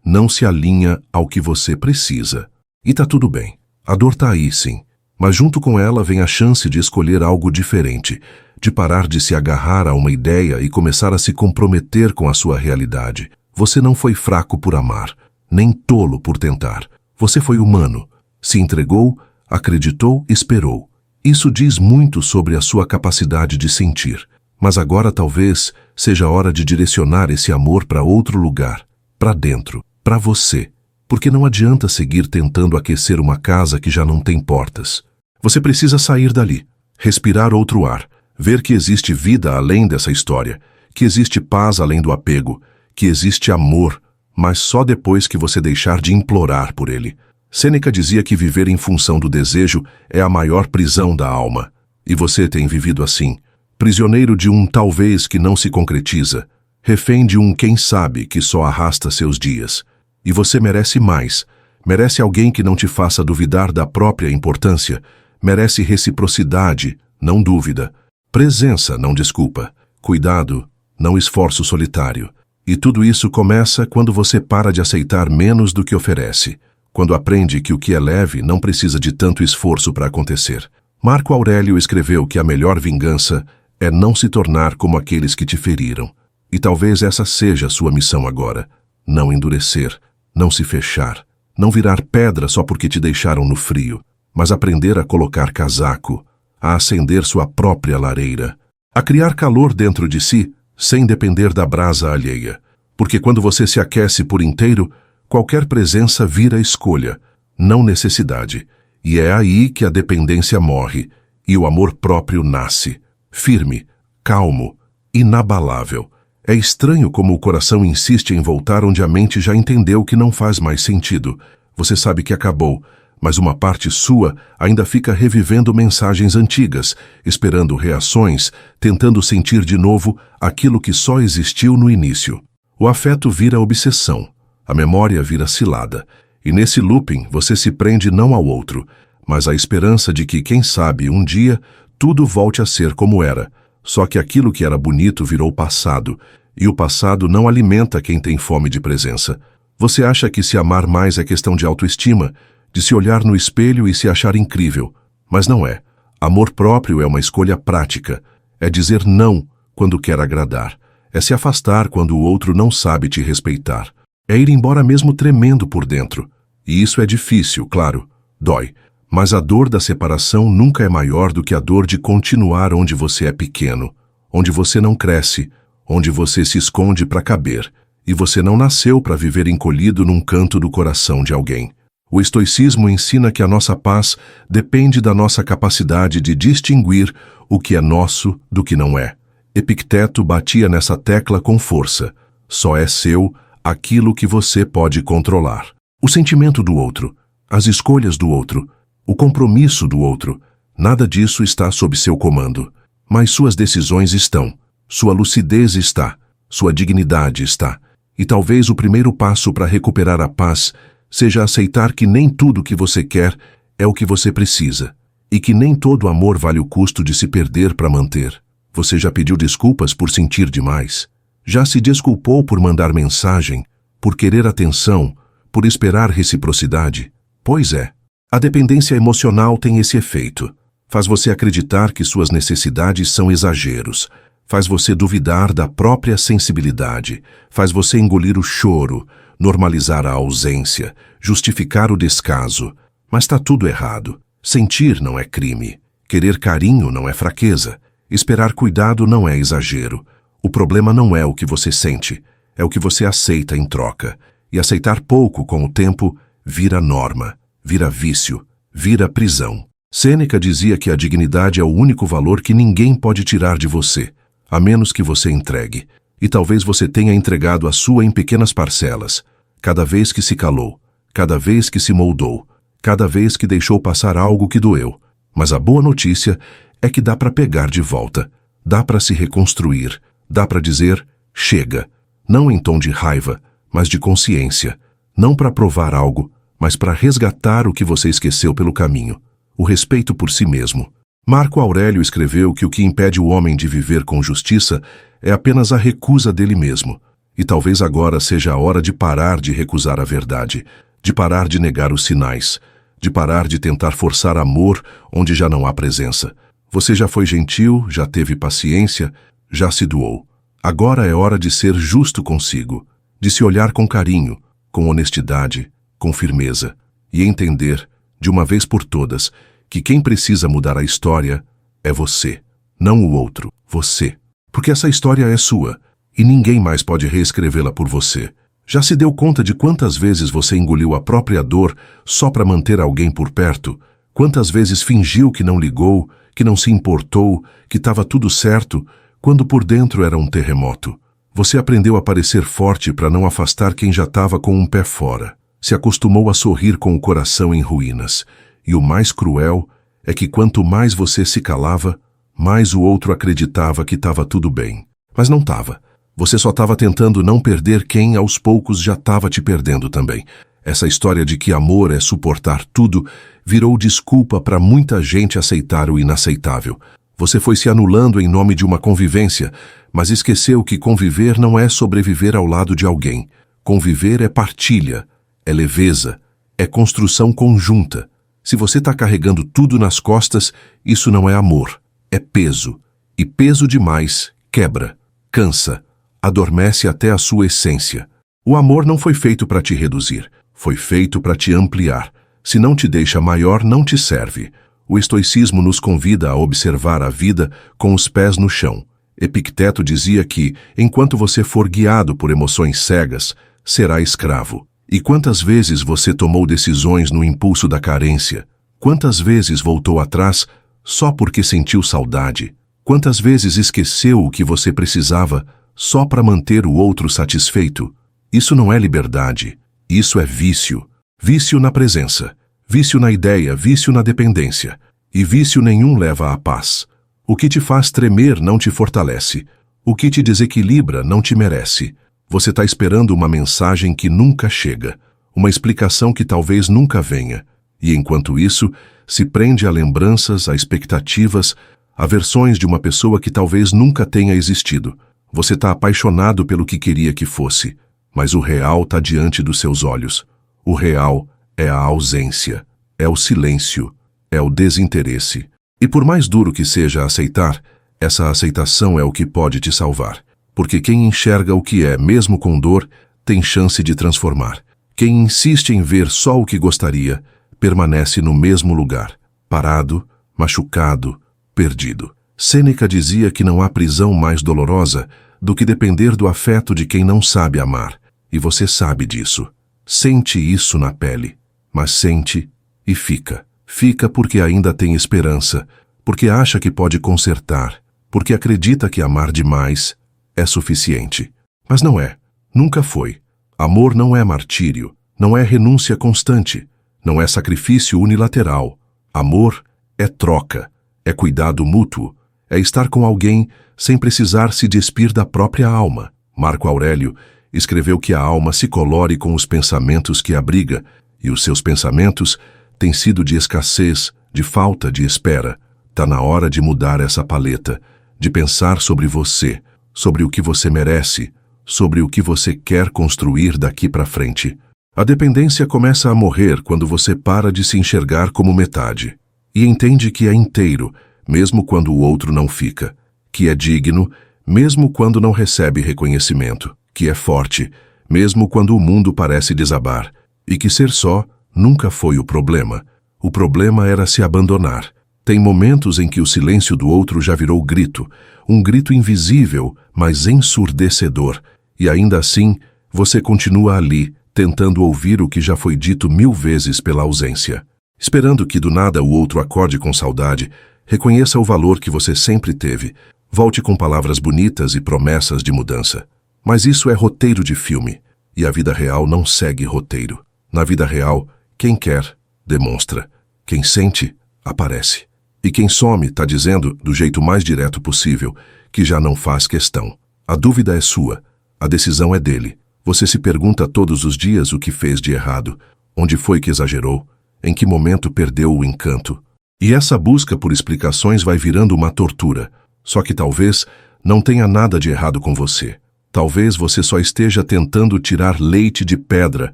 A: não se alinha ao que você precisa. E tá tudo bem. A dor tá aí, sim. Mas junto com ela vem a chance de escolher algo diferente, de parar de se agarrar a uma ideia e começar a se comprometer com a sua realidade. Você não foi fraco por amar, nem tolo por tentar. Você foi humano. Se entregou, acreditou, esperou. Isso diz muito sobre a sua capacidade de sentir. Mas agora talvez seja a hora de direcionar esse amor para outro lugar, para dentro, para você. Porque não adianta seguir tentando aquecer uma casa que já não tem portas. Você precisa sair dali, respirar outro ar, ver que existe vida além dessa história, que existe paz além do apego, que existe amor, mas só depois que você deixar de implorar por ele. Sêneca dizia que viver em função do desejo é a maior prisão da alma. E você tem vivido assim, prisioneiro de um talvez que não se concretiza, refém de um quem sabe que só arrasta seus dias. E você merece mais, merece alguém que não te faça duvidar da própria importância, merece reciprocidade, não dúvida, presença, não desculpa, cuidado, não esforço solitário. E tudo isso começa quando você para de aceitar menos do que oferece, quando aprende que o que é leve não precisa de tanto esforço para acontecer. Marco Aurélio escreveu que a melhor vingança é não se tornar como aqueles que te feriram. E talvez essa seja a sua missão agora. Não endurecer, não se fechar, não virar pedra só porque te deixaram no frio, mas aprender a colocar casaco, a acender sua própria lareira, a criar calor dentro de si, sem depender da brasa alheia. Porque quando você se aquece por inteiro, qualquer presença vira escolha, não necessidade. E é aí que a dependência morre e o amor próprio nasce, firme, calmo, inabalável. É estranho como o coração insiste em voltar onde a mente já entendeu que não faz mais sentido. Você sabe que acabou, mas uma parte sua ainda fica revivendo mensagens antigas, esperando reações, tentando sentir de novo aquilo que só existiu no início. O afeto vira obsessão, a memória vira cilada, e nesse looping você se prende não ao outro, mas à esperança de que, quem sabe, um dia, tudo volte a ser como era. Só que aquilo que era bonito virou passado, e o passado não alimenta quem tem fome de presença. Você acha que se amar mais é questão de autoestima, de se olhar no espelho e se achar incrível, mas não é. Amor próprio é uma escolha prática, é dizer não quando quer agradar, é se afastar quando o outro não sabe te respeitar, é ir embora mesmo tremendo por dentro. E isso é difícil, claro, dói, mas a dor da separação nunca é maior do que a dor de continuar onde você é pequeno, onde você não cresce, onde você se esconde para caber, e você não nasceu para viver encolhido num canto do coração de alguém. O estoicismo ensina que a nossa paz depende da nossa capacidade de distinguir o que é nosso do que não é. Epicteto batia nessa tecla com força. Só é seu aquilo que você pode controlar. O sentimento do outro, as escolhas do outro, o compromisso do outro, nada disso está sob seu comando. Mas suas decisões estão, sua lucidez está, sua dignidade está. E talvez o primeiro passo para recuperar a paz seja aceitar que nem tudo que você quer é o que você precisa, e que nem todo amor vale o custo de se perder para manter. Você já pediu desculpas por sentir demais? Já se desculpou por mandar mensagem, por querer atenção, por esperar reciprocidade? Pois é, a dependência emocional tem esse efeito. Faz você acreditar que suas necessidades são exageros, faz você duvidar da própria sensibilidade, faz você engolir o choro, normalizar a ausência, justificar o descaso. Mas está tudo errado. Sentir não é crime. Querer carinho não é fraqueza. Esperar cuidado não é exagero. O problema não é o que você sente, é o que você aceita em troca. E aceitar pouco com o tempo vira norma, vira vício, vira prisão. Sêneca dizia que a dignidade é o único valor que ninguém pode tirar de você, a menos que você entregue. E talvez você tenha entregado a sua em pequenas parcelas, cada vez que se calou, cada vez que se moldou, cada vez que deixou passar algo que doeu. Mas a boa notícia é que dá para pegar de volta, dá para se reconstruir, dá para dizer, chega, não em tom de raiva, mas de consciência, não para provar algo, mas para resgatar o que você esqueceu pelo caminho, o respeito por si mesmo. Marco Aurélio escreveu que o que impede o homem de viver com justiça é apenas a recusa dele mesmo. E talvez agora seja a hora de parar de recusar a verdade, de parar de negar os sinais, de parar de tentar forçar amor onde já não há presença. Você já foi gentil, já teve paciência, já se doou. Agora é hora de ser justo consigo, de se olhar com carinho, com honestidade, com firmeza, e entender, de uma vez por todas, que quem precisa mudar a história é você, não o outro, você. Porque essa história é sua, e ninguém mais pode reescrevê-la por você. Já se deu conta de quantas vezes você engoliu a própria dor só para manter alguém por perto? Quantas vezes fingiu que não ligou, que não se importou, que estava tudo certo, quando por dentro era um terremoto? Você aprendeu a parecer forte para não afastar quem já estava com um pé fora. Se acostumou a sorrir com o coração em ruínas. E o mais cruel é que quanto mais você se calava, mais o outro acreditava que estava tudo bem. Mas não estava. Você só estava tentando não perder quem aos poucos já estava te perdendo também. Essa história de que amor é suportar tudo virou desculpa para muita gente aceitar o inaceitável. Você foi se anulando em nome de uma convivência, mas esqueceu que conviver não é sobreviver ao lado de alguém. Conviver é partilha, é leveza, é construção conjunta. Se você está carregando tudo nas costas, isso não é amor, é peso. E peso demais quebra, cansa, adormece até a sua essência. O amor não foi feito para te reduzir, foi feito para te ampliar. Se não te deixa maior, não te serve. O estoicismo nos convida a observar a vida com os pés no chão. Epicteto dizia que, enquanto você for guiado por emoções cegas, será escravo. E quantas vezes você tomou decisões no impulso da carência? Quantas vezes voltou atrás só porque sentiu saudade? Quantas vezes esqueceu o que você precisava só para manter o outro satisfeito? Isso não é liberdade, isso é vício. Vício na presença, vício na ideia, vício na dependência. E vício nenhum leva à paz. O que te faz tremer não te fortalece. O que te desequilibra não te merece. Você está esperando uma mensagem que nunca chega, uma explicação que talvez nunca venha. E enquanto isso, se prende a lembranças, a expectativas, a versões de uma pessoa que talvez nunca tenha existido. Você está apaixonado pelo que queria que fosse, mas o real está diante dos seus olhos. O real é a ausência, é o silêncio, é o desinteresse. E por mais duro que seja aceitar, essa aceitação é o que pode te salvar. Porque quem enxerga o que é, mesmo com dor, tem chance de transformar. Quem insiste em ver só o que gostaria, permanece no mesmo lugar, parado, machucado, perdido. Sêneca dizia que não há prisão mais dolorosa do que depender do afeto de quem não sabe amar. E você sabe disso. Sente isso na pele, mas sente e fica. Fica porque ainda tem esperança, porque acha que pode consertar, porque acredita que amar demais é suficiente. Mas não é, nunca foi. Amor não é martírio, não é renúncia constante, não é sacrifício unilateral. Amor é troca, é cuidado mútuo, é estar com alguém sem precisar se despir da própria alma. Marco Aurélio escreveu que a alma se colore com os pensamentos que abriga, e os seus pensamentos têm sido de escassez, de falta, de espera. Tá na hora de mudar essa paleta, de pensar sobre você, sobre o que você merece, sobre o que você quer construir daqui para frente. A dependência começa a morrer quando você para de se enxergar como metade e entende que é inteiro, mesmo quando o outro não fica, que é digno, mesmo quando não recebe reconhecimento, que é forte, mesmo quando o mundo parece desabar, e que ser só nunca foi o problema. O problema era se abandonar. Tem momentos em que o silêncio do outro já virou grito, um grito invisível, mas ensurdecedor, e ainda assim você continua ali, tentando ouvir o que já foi dito 1000 vezes pela ausência. Esperando que do nada o outro acorde com saudade, reconheça o valor que você sempre teve, volte com palavras bonitas e promessas de mudança. Mas isso é roteiro de filme, e a vida real não segue roteiro. Na vida real, quem quer, demonstra. Quem sente, aparece. E quem some está dizendo, do jeito mais direto possível, que já não faz questão. A dúvida é sua, a decisão é dele. Você se pergunta todos os dias o que fez de errado, onde foi que exagerou, em que momento perdeu o encanto. E essa busca por explicações vai virando uma tortura. Só que talvez não tenha nada de errado com você. Talvez você só esteja tentando tirar leite de pedra,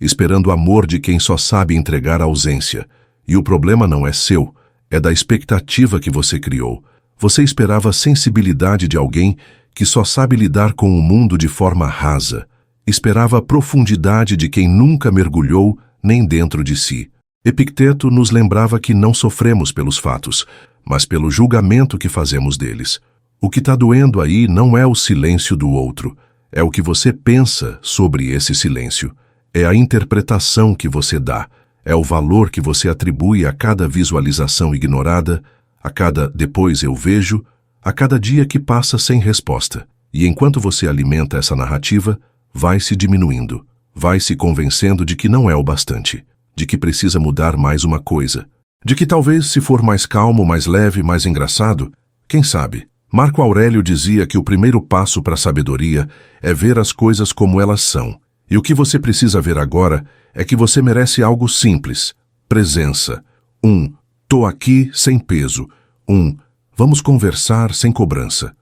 A: esperando o amor de quem só sabe entregar a ausência. E o problema não é seu, é da expectativa que você criou. Você esperava a sensibilidade de alguém que só sabe lidar com o mundo de forma rasa. Esperava a profundidade de quem nunca mergulhou nem dentro de si. Epicteto nos lembrava que não sofremos pelos fatos, mas pelo julgamento que fazemos deles. O que está doendo aí não é o silêncio do outro, é o que você pensa sobre esse silêncio. É a interpretação que você dá, é o valor que você atribui a cada visualização ignorada, a cada depois eu vejo, a cada dia que passa sem resposta. E enquanto você alimenta essa narrativa, vai se diminuindo, vai se convencendo de que não é o bastante, de que precisa mudar mais uma coisa, de que talvez se for mais calmo, mais leve, mais engraçado, quem sabe? Marco Aurélio dizia que o primeiro passo para a sabedoria é ver as coisas como elas são. E o que você precisa ver agora é que você merece algo simples. Presença. Tô aqui sem peso. Vamos conversar sem cobrança.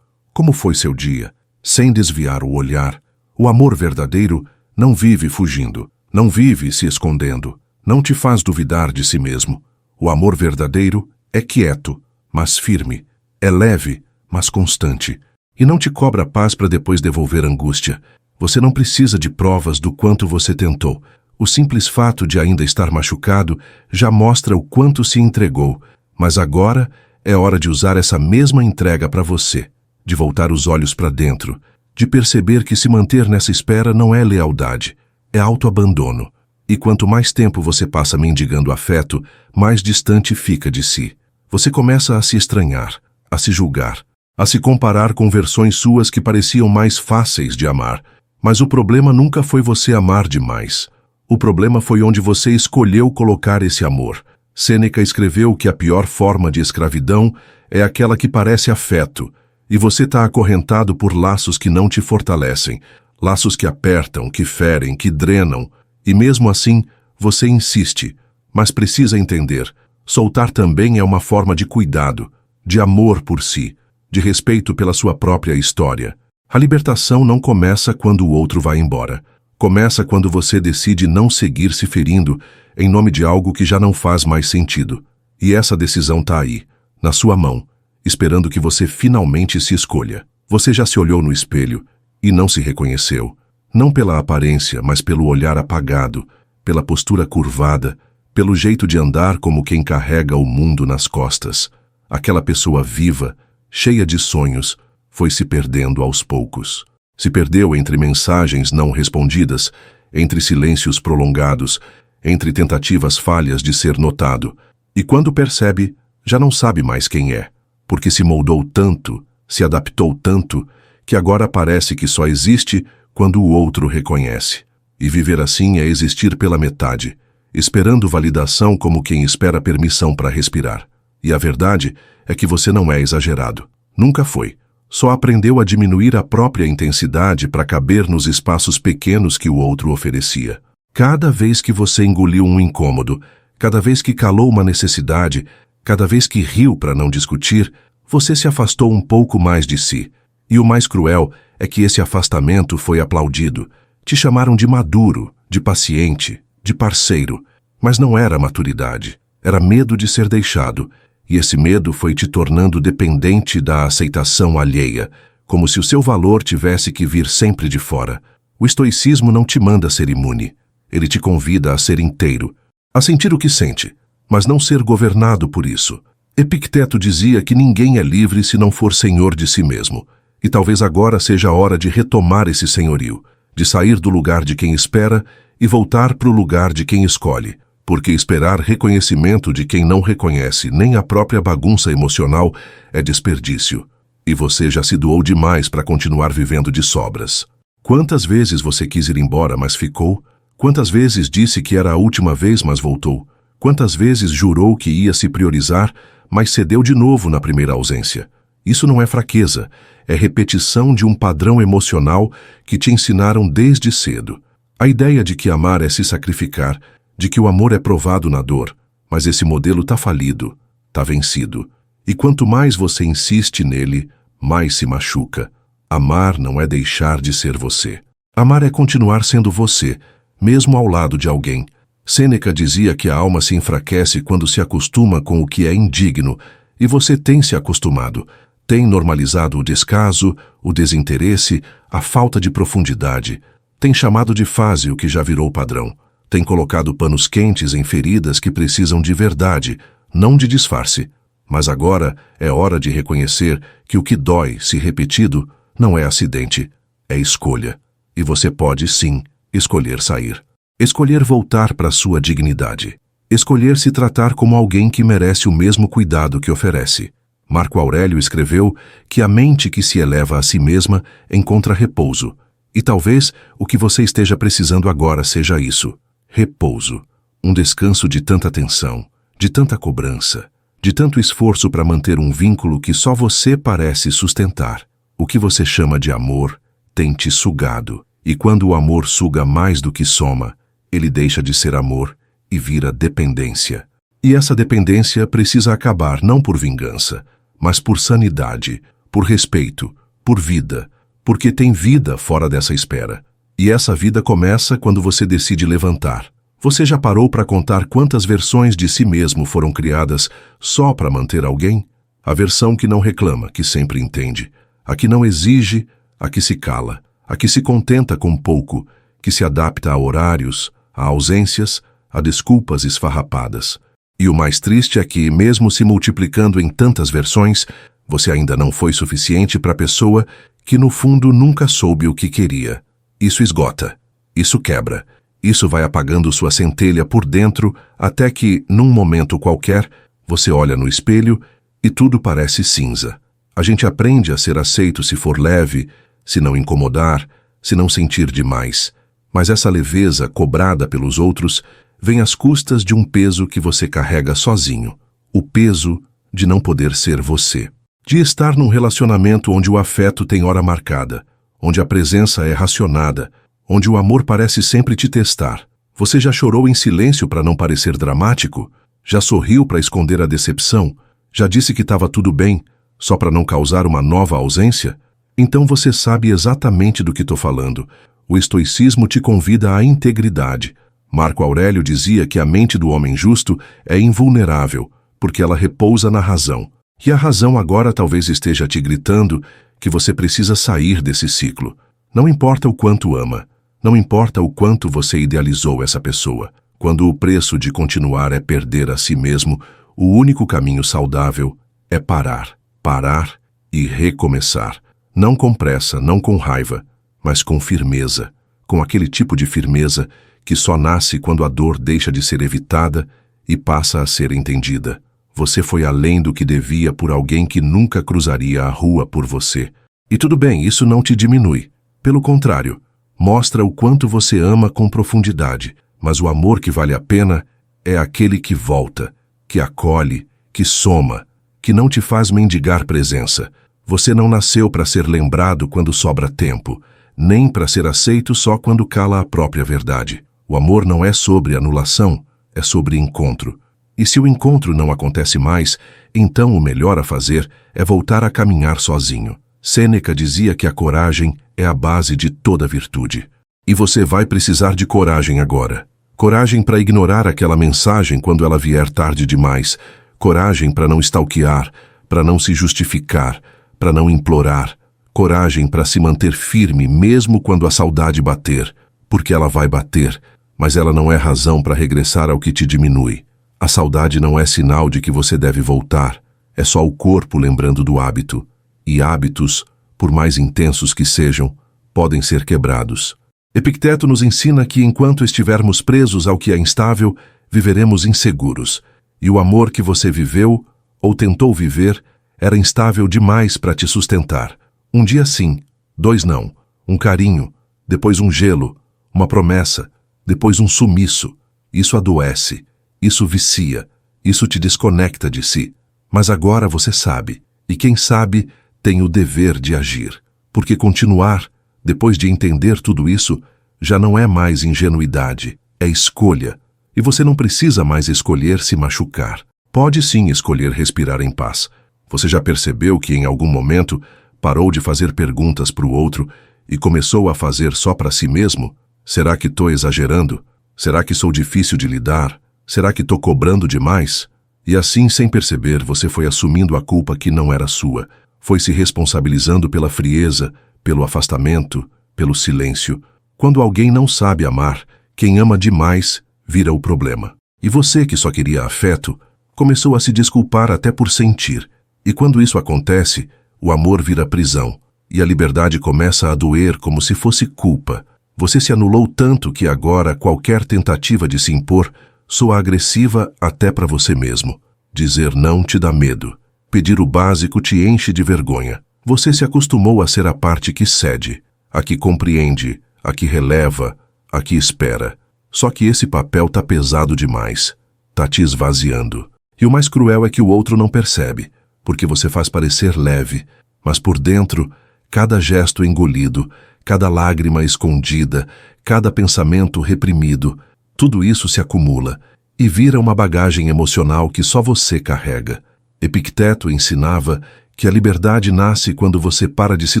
A: Como foi seu dia? Sem desviar o olhar. O amor verdadeiro não vive fugindo, não vive se escondendo, não te faz duvidar de si mesmo. O amor verdadeiro é quieto, mas firme. É leve, mas constante. E não te cobra paz para depois devolver angústia. Você não precisa de provas do quanto você tentou. O simples fato de ainda estar machucado já mostra o quanto se entregou. Mas agora é hora de usar essa mesma entrega para você, de voltar os olhos para dentro, de perceber que se manter nessa espera não é lealdade, é autoabandono. E quanto mais tempo você passa mendigando afeto, mais distante fica de si. Você começa a se estranhar, a se julgar, a se comparar com versões suas que pareciam mais fáceis de amar. Mas o problema nunca foi você amar demais. O problema foi onde você escolheu colocar esse amor. Sêneca escreveu que a pior forma de escravidão é aquela que parece afeto, e você está acorrentado por laços que não te fortalecem, laços que apertam, que ferem, que drenam, e mesmo assim você insiste, mas precisa entender, soltar também é uma forma de cuidado, de amor por si, de respeito pela sua própria história. A libertação não começa quando o outro vai embora. Começa quando você decide não seguir se ferindo em nome de algo que já não faz mais sentido. E essa decisão está aí, na sua mão, esperando que você finalmente se escolha. Você já se olhou no espelho e não se reconheceu. Não pela aparência, mas pelo olhar apagado, pela postura curvada, pelo jeito de andar como quem carrega o mundo nas costas. Aquela pessoa viva, cheia de sonhos, foi se perdendo aos poucos. Se perdeu entre mensagens não respondidas, entre silêncios prolongados, entre tentativas falhas de ser notado. E quando percebe, já não sabe mais quem é, porque se moldou tanto, se adaptou tanto, que agora parece que só existe quando o outro reconhece. E viver assim é existir pela metade, esperando validação como quem espera permissão para respirar. E a verdade é que você não é exagerado. Nunca foi. Só aprendeu a diminuir a própria intensidade para caber nos espaços pequenos que o outro oferecia. Cada vez que você engoliu um incômodo, cada vez que calou uma necessidade, cada vez que riu para não discutir, você se afastou um pouco mais de si. E o mais cruel é que esse afastamento foi aplaudido. Te chamaram de maduro, de paciente, de parceiro. Mas não era maturidade. Era medo de ser deixado. E esse medo foi te tornando dependente da aceitação alheia, como se o seu valor tivesse que vir sempre de fora. O estoicismo não te manda ser imune. Ele te convida a ser inteiro, a sentir o que sente, mas não ser governado por isso. Epicteto dizia que ninguém é livre se não for senhor de si mesmo. E talvez agora seja a hora de retomar esse senhorio, de sair do lugar de quem espera e voltar para o lugar de quem escolhe. Porque esperar reconhecimento de quem não reconhece nem a própria bagunça emocional é desperdício. E você já se doou demais para continuar vivendo de sobras. Quantas vezes você quis ir embora, mas ficou? Quantas vezes disse que era a última vez, mas voltou? Quantas vezes jurou que ia se priorizar, mas cedeu de novo na primeira ausência? Isso não é fraqueza, é repetição de um padrão emocional que te ensinaram desde cedo. A ideia de que amar é se sacrificar, de que o amor é provado na dor, mas esse modelo está falido, está vencido. E quanto mais você insiste nele, mais se machuca. Amar não é deixar de ser você. Amar é continuar sendo você, mesmo ao lado de alguém. Sêneca dizia que a alma se enfraquece quando se acostuma com o que é indigno, e você tem se acostumado, tem normalizado o descaso, o desinteresse, a falta de profundidade, tem chamado de fase o que já virou padrão. Tem colocado panos quentes em feridas que precisam de verdade, não de disfarce. Mas agora é hora de reconhecer que o que dói, se repetido, não é acidente, é escolha. E você pode, sim, escolher sair. Escolher voltar para sua dignidade. Escolher se tratar como alguém que merece o mesmo cuidado que oferece. Marco Aurélio escreveu que a mente que se eleva a si mesma encontra repouso. E talvez o que você esteja precisando agora seja isso. Repouso. Um descanso de tanta tensão, de tanta cobrança, de tanto esforço para manter um vínculo que só você parece sustentar. O que você chama de amor tem te sugado. E quando o amor suga mais do que soma, ele deixa de ser amor e vira dependência. E essa dependência precisa acabar não por vingança, mas por sanidade, por respeito, por vida, porque tem vida fora dessa espera. E essa vida começa quando você decide levantar. Você já parou para contar quantas versões de si mesmo foram criadas só para manter alguém? A versão que não reclama, que sempre entende. A que não exige, a que se cala. A que se contenta com pouco, que se adapta a horários, a ausências, a desculpas esfarrapadas. E o mais triste é que, mesmo se multiplicando em tantas versões, você ainda não foi suficiente para a pessoa que no fundo nunca soube o que queria. Isso esgota, isso quebra, isso vai apagando sua centelha por dentro até que, num momento qualquer, você olha no espelho e tudo parece cinza. A gente aprende a ser aceito se for leve, se não incomodar, se não sentir demais. Mas essa leveza cobrada pelos outros vem às custas de um peso que você carrega sozinho. O peso de não poder ser você. De estar num relacionamento onde o afeto tem hora marcada, onde a presença é racionada, onde o amor parece sempre te testar. Você já chorou em silêncio para não parecer dramático? Já sorriu para esconder a decepção? Já disse que estava tudo bem, só para não causar uma nova ausência? Então você sabe exatamente do que estou falando. O estoicismo te convida à integridade. Marco Aurélio dizia que a mente do homem justo é invulnerável, porque ela repousa na razão. E a razão agora talvez esteja te gritando que você precisa sair desse ciclo. Não importa o quanto ama, não importa o quanto você idealizou essa pessoa. Quando o preço de continuar é perder a si mesmo, o único caminho saudável é parar. Parar e recomeçar. Não com pressa, não com raiva, mas com firmeza. Com aquele tipo de firmeza que só nasce quando a dor deixa de ser evitada e passa a ser entendida. Você foi além do que devia por alguém que nunca cruzaria a rua por você. E tudo bem, isso não te diminui. Pelo contrário, mostra o quanto você ama com profundidade. Mas o amor que vale a pena é aquele que volta, que acolhe, que soma, que não te faz mendigar presença. Você não nasceu para ser lembrado quando sobra tempo, nem para ser aceito só quando cala a própria verdade. O amor não é sobre anulação, é sobre encontro. E se o encontro não acontece mais, então o melhor a fazer é voltar a caminhar sozinho. Sêneca dizia que a coragem é a base de toda virtude. E você vai precisar de coragem agora. Coragem para ignorar aquela mensagem quando ela vier tarde demais. Coragem para não stalkear, para não se justificar, para não implorar. Coragem para se manter firme mesmo quando a saudade bater, porque ela vai bater, mas ela não é razão para regressar ao que te diminui. A saudade não é sinal de que você deve voltar, é só o corpo lembrando do hábito. E hábitos, por mais intensos que sejam, podem ser quebrados. Epicteto nos ensina que enquanto estivermos presos ao que é instável, viveremos inseguros. E o amor que você viveu, ou tentou viver, era instável demais para te sustentar. Um dia sim, 2 não. Um carinho, depois um gelo, uma promessa, depois um sumiço. Isso adoece, isso vicia, isso te desconecta de si. Mas agora você sabe, e quem sabe tem o dever de agir. Porque continuar, depois de entender tudo isso, já não é mais ingenuidade, é escolha. E você não precisa mais escolher se machucar. Pode sim escolher respirar em paz. Você já percebeu que em algum momento parou de fazer perguntas para o outro e começou a fazer só para si mesmo? Será que estou exagerando? Será que sou difícil de lidar? Será que estou cobrando demais? E assim, sem perceber, você foi assumindo a culpa que não era sua. Foi se responsabilizando pela frieza, pelo afastamento, pelo silêncio. Quando alguém não sabe amar, quem ama demais vira o problema. E você que só queria afeto, Começou a se desculpar até por sentir. E quando isso acontece, o amor vira prisão. E a liberdade começa a doer como se fosse culpa. Você se anulou tanto que agora qualquer tentativa de se impor soa agressiva até para você mesmo. Dizer não te dá medo. Pedir o básico te enche de vergonha. Você se acostumou a ser a parte que cede, a que compreende, a que releva, a que espera. Só que esse papel tá pesado demais. Tá te esvaziando. E o mais cruel é que o outro não percebe, porque você faz parecer leve, mas por dentro, cada gesto engolido, cada lágrima escondida, cada pensamento reprimido, tudo isso se acumula e vira uma bagagem emocional que só você carrega. Epicteto ensinava que a liberdade nasce quando você para de se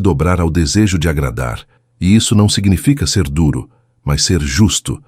A: dobrar ao desejo de agradar. E isso não significa ser duro, mas ser justo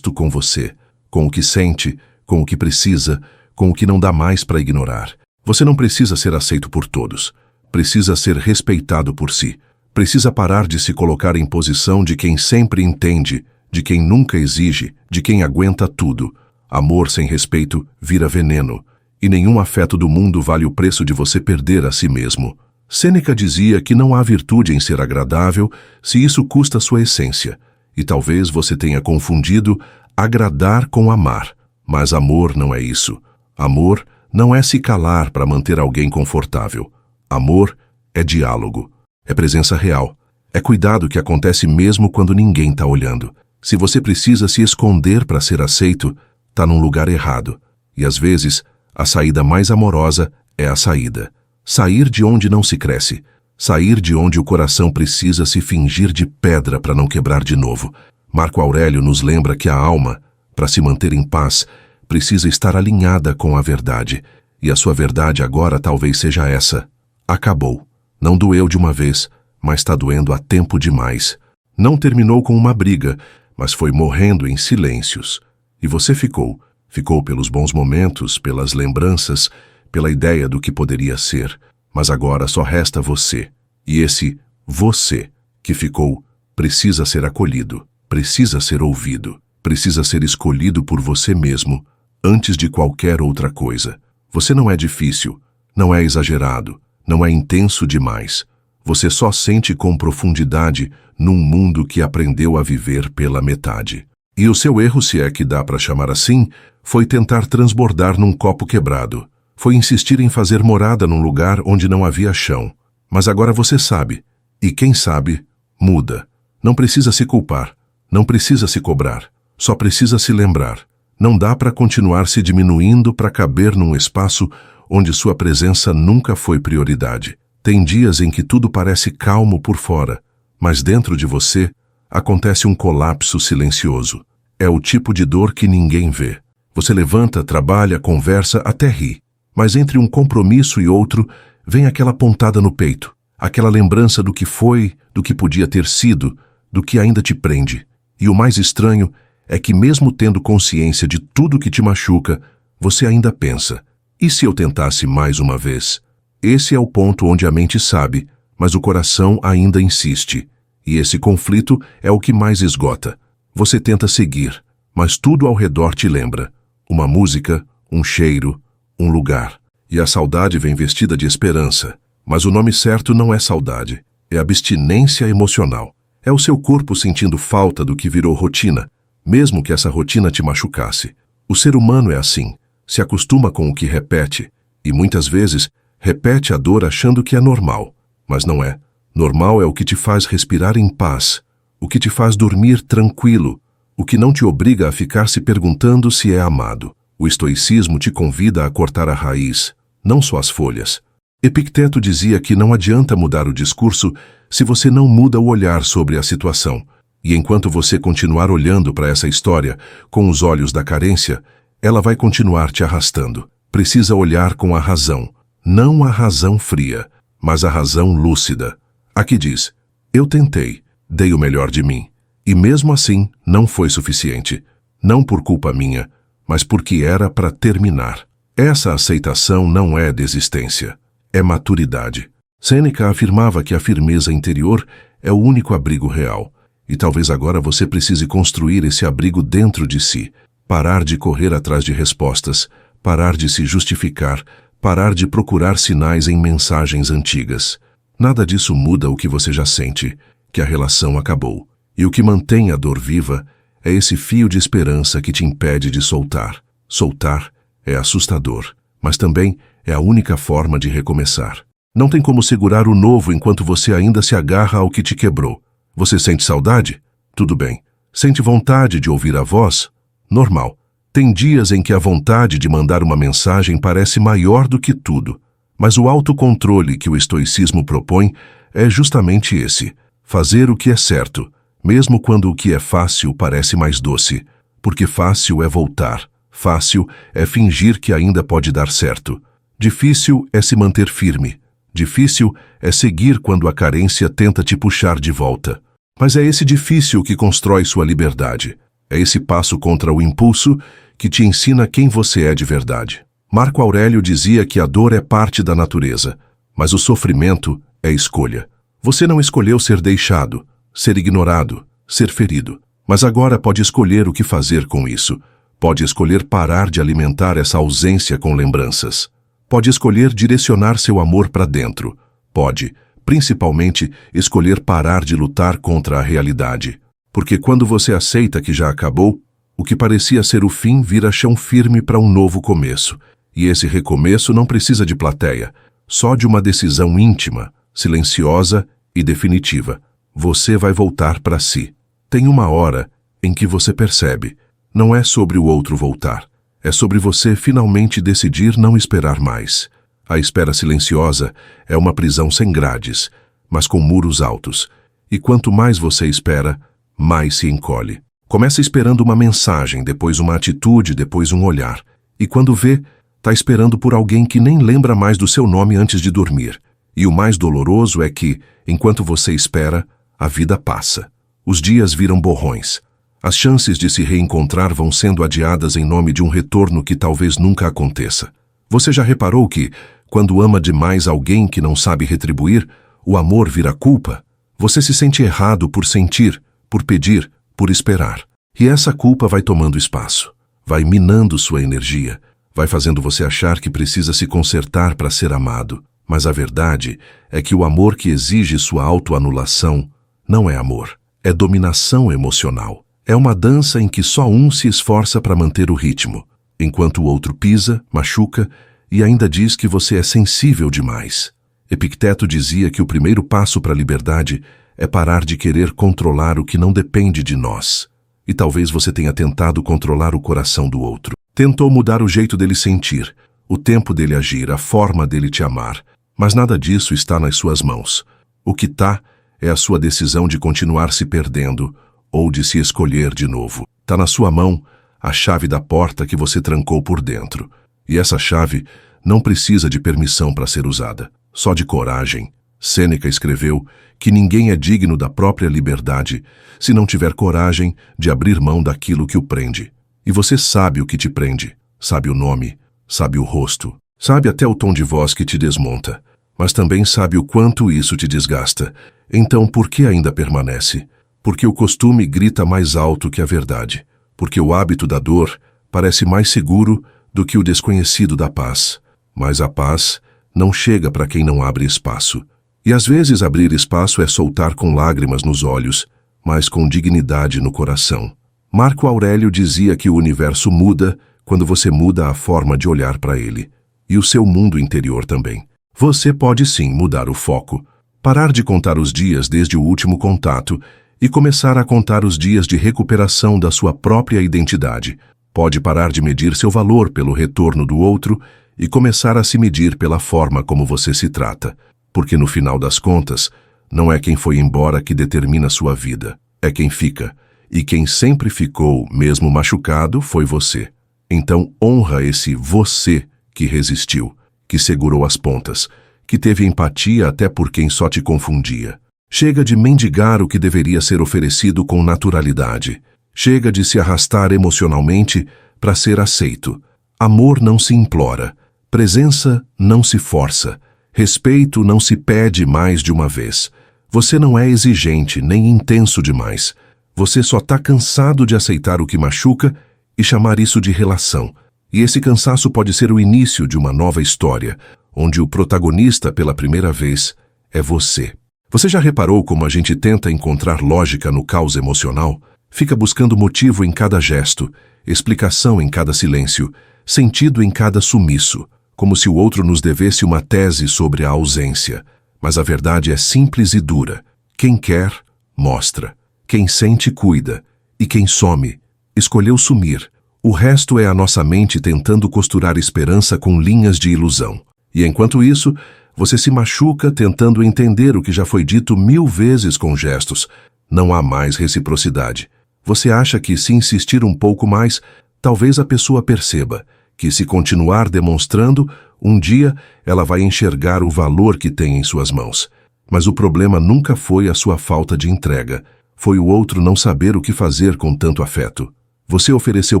A: com você, com o que sente, com o que precisa, com o que não dá mais para ignorar. Você não precisa ser aceito por todos. Precisa ser respeitado por si. Precisa parar de se colocar em posição de quem sempre entende, de quem nunca exige, de quem aguenta tudo. Amor sem respeito vira veneno. E nenhum afeto do mundo vale o preço de você perder a si mesmo. Sêneca dizia que não há virtude em ser agradável se isso custa sua essência. E talvez você tenha confundido agradar com amar. Mas amor não é isso. Amor não é se calar para manter alguém confortável. Amor é diálogo. É presença real. É cuidado que acontece mesmo quando ninguém está olhando. Se você precisa se esconder para ser aceito, está num lugar errado. E às vezes, a saída mais amorosa é a saída. Sair de onde não se cresce. Sair de onde o coração precisa se fingir de pedra para não quebrar de novo. Marco Aurélio nos lembra que a alma, para se manter em paz, precisa estar alinhada com a verdade. E a sua verdade agora talvez seja essa. Acabou. Não doeu de uma vez, mas está doendo há tempo demais. Não terminou com uma briga, mas foi morrendo em silêncios. E você ficou. Ficou pelos bons momentos, pelas lembranças, pela ideia do que poderia ser. Mas agora só resta você. E esse você que ficou precisa ser acolhido, precisa ser ouvido, precisa ser escolhido por você mesmo antes de qualquer outra coisa. Você não é difícil, não é exagerado, não é intenso demais. Você só sente com profundidade num mundo que aprendeu a viver pela metade. E o seu erro, se é que dá para chamar assim, foi tentar transbordar num copo quebrado. Foi insistir em fazer morada num lugar onde não havia chão. Mas agora você sabe. E quem sabe, muda. Não precisa se culpar. Não precisa se cobrar. Só precisa se lembrar. Não dá para continuar se diminuindo para caber num espaço onde sua presença nunca foi prioridade. Tem dias em que tudo parece calmo por fora, mas dentro de você acontece um colapso silencioso. É o tipo de dor que ninguém vê. Você levanta, trabalha, conversa, até ri. Mas entre um compromisso e outro, vem aquela pontada no peito, aquela lembrança do que foi, do que podia ter sido, do que ainda te prende. E o mais estranho é que mesmo tendo consciência de tudo que te machuca, você ainda pensa, e se eu tentasse mais uma vez? Esse é o ponto onde a mente sabe, mas o coração ainda insiste. E esse conflito é o que mais esgota. Você tenta seguir, mas tudo ao redor te lembra. Uma música, um cheiro, um lugar. E a saudade vem vestida de esperança. Mas o nome certo não é saudade, é abstinência emocional. É o seu corpo sentindo falta do que virou rotina, mesmo que essa rotina te machucasse. O ser humano é assim, se acostuma com o que repete, e muitas vezes repete a dor achando que é normal. Mas não é. Normal é o que te faz respirar em paz, o que te faz dormir tranquilo, o que não te obriga a ficar se perguntando se é amado. O estoicismo te convida a cortar a raiz, não só as folhas. Epicteto dizia que não adianta mudar o discurso se você não muda o olhar sobre a situação. E enquanto você continuar olhando para essa história com os olhos da carência, ela vai continuar te arrastando. Precisa olhar com a razão, não a razão fria, mas a razão lúcida. Aqui diz, eu tentei, dei o melhor de mim, e mesmo assim não foi suficiente. Não por culpa minha, mas porque era para terminar. Essa aceitação não é desistência, é maturidade. Sêneca afirmava que a firmeza interior é o único abrigo real, e talvez agora você precise construir esse abrigo dentro de si, parar de correr atrás de respostas, parar de se justificar, parar de procurar sinais em mensagens antigas. Nada disso muda o que você já sente, que a relação acabou. E o que mantém a dor viva é esse fio de esperança que te impede de soltar. Soltar é assustador, mas também é a única forma de recomeçar. Não tem como segurar o novo enquanto você ainda se agarra ao que te quebrou. Você sente saudade? Tudo bem. Sente vontade de ouvir a voz? Normal. Tem dias em que a vontade de mandar uma mensagem parece maior do que tudo. Mas o autocontrole que o estoicismo propõe é justamente esse: fazer o que é certo, mesmo quando o que é fácil parece mais doce. Porque fácil é voltar, fácil é fingir que ainda pode dar certo. Difícil é se manter firme. Difícil é seguir quando a carência tenta te puxar de volta. Mas é esse difícil que constrói sua liberdade. É esse passo contra o impulso que te ensina quem você é de verdade. Marco Aurélio dizia que a dor é parte da natureza, mas o sofrimento é escolha. Você não escolheu ser deixado, ser ignorado, ser ferido, mas agora pode escolher o que fazer com isso. Pode escolher parar de alimentar essa ausência com lembranças. Pode escolher direcionar seu amor para dentro. Pode, principalmente, escolher parar de lutar contra a realidade. Porque quando você aceita que já acabou, o que parecia ser o fim vira chão firme para um novo começo. E esse recomeço não precisa de plateia, só de uma decisão íntima, silenciosa e definitiva. Você vai voltar para si. Tem uma hora em que você percebe. Não é sobre o outro voltar. É sobre você finalmente decidir não esperar mais. A espera silenciosa é uma prisão sem grades, mas com muros altos. E quanto mais você espera, mais se encolhe. Começa esperando uma mensagem, depois uma atitude, depois um olhar. E quando vê, está esperando por alguém que nem lembra mais do seu nome antes de dormir. E o mais doloroso é que, enquanto você espera, a vida passa. Os dias viram borrões. As chances de se reencontrar vão sendo adiadas em nome de um retorno que talvez nunca aconteça. Você já reparou que, quando ama demais alguém que não sabe retribuir, o amor vira culpa? Você se sente errado por sentir, por pedir, por esperar. E essa culpa vai tomando espaço, vai minando sua energia, vai fazendo você achar que precisa se consertar para ser amado. Mas a verdade é que o amor que exige sua autoanulação não é amor, é dominação emocional. É uma dança em que só um se esforça para manter o ritmo, enquanto o outro pisa, machuca e ainda diz que você é sensível demais. Epicteto dizia que o primeiro passo para a liberdade é parar de querer controlar o que não depende de nós. E talvez você tenha tentado controlar o coração do outro. Tentou mudar o jeito dele sentir, o tempo dele agir, a forma dele te amar. Mas nada disso está nas suas mãos. O que está é a sua decisão de continuar se perdendo ou de se escolher de novo. Está na sua mão a chave da porta que você trancou por dentro. E essa chave não precisa de permissão para ser usada, só de coragem. Sêneca escreveu que ninguém é digno da própria liberdade se não tiver coragem de abrir mão daquilo que o prende. E você sabe o que te prende, sabe o nome, sabe o rosto, sabe até o tom de voz que te desmonta, mas também sabe o quanto isso te desgasta. Então por que ainda permanece? Porque o costume grita mais alto que a verdade, porque o hábito da dor parece mais seguro do que o desconhecido da paz. Mas a paz não chega para quem não abre espaço. E às vezes abrir espaço é soltar com lágrimas nos olhos, mas com dignidade no coração. Marco Aurélio dizia que o universo muda quando você muda a forma de olhar para ele. E o seu mundo interior também. Você pode sim mudar o foco, parar de contar os dias desde o último contato e começar a contar os dias de recuperação da sua própria identidade. Pode parar de medir seu valor pelo retorno do outro e começar a se medir pela forma como você se trata. Porque no final das contas, não é quem foi embora que determina sua vida, é quem fica. E quem sempre ficou, mesmo machucado, foi você. Então honra esse você que resistiu, que segurou as pontas, que teve empatia até por quem só te confundia. Chega de mendigar o que deveria ser oferecido com naturalidade. Chega de se arrastar emocionalmente para ser aceito. Amor não se implora. Presença não se força. Respeito não se pede mais de uma vez. Você não é exigente nem intenso demais. Você só está cansado de aceitar o que machuca e chamar isso de relação. E esse cansaço pode ser o início de uma nova história, onde o protagonista, pela primeira vez, é você. Você já reparou como a gente tenta encontrar lógica no caos emocional? Fica buscando motivo em cada gesto, explicação em cada silêncio, sentido em cada sumiço, como se o outro nos devesse uma tese sobre a ausência. Mas a verdade é simples e dura. Quem quer, mostra. Quem sente, cuida. E quem some, escolheu sumir. O resto é a nossa mente tentando costurar esperança com linhas de ilusão. E enquanto isso, você se machuca tentando entender o que já foi dito 1000 vezes com gestos. Não há mais reciprocidade. Você acha que, se insistir um pouco mais, talvez a pessoa perceba que, se continuar demonstrando, um dia ela vai enxergar o valor que tem em suas mãos. Mas o problema nunca foi a sua falta de entrega. Foi o outro não saber o que fazer com tanto afeto. Você ofereceu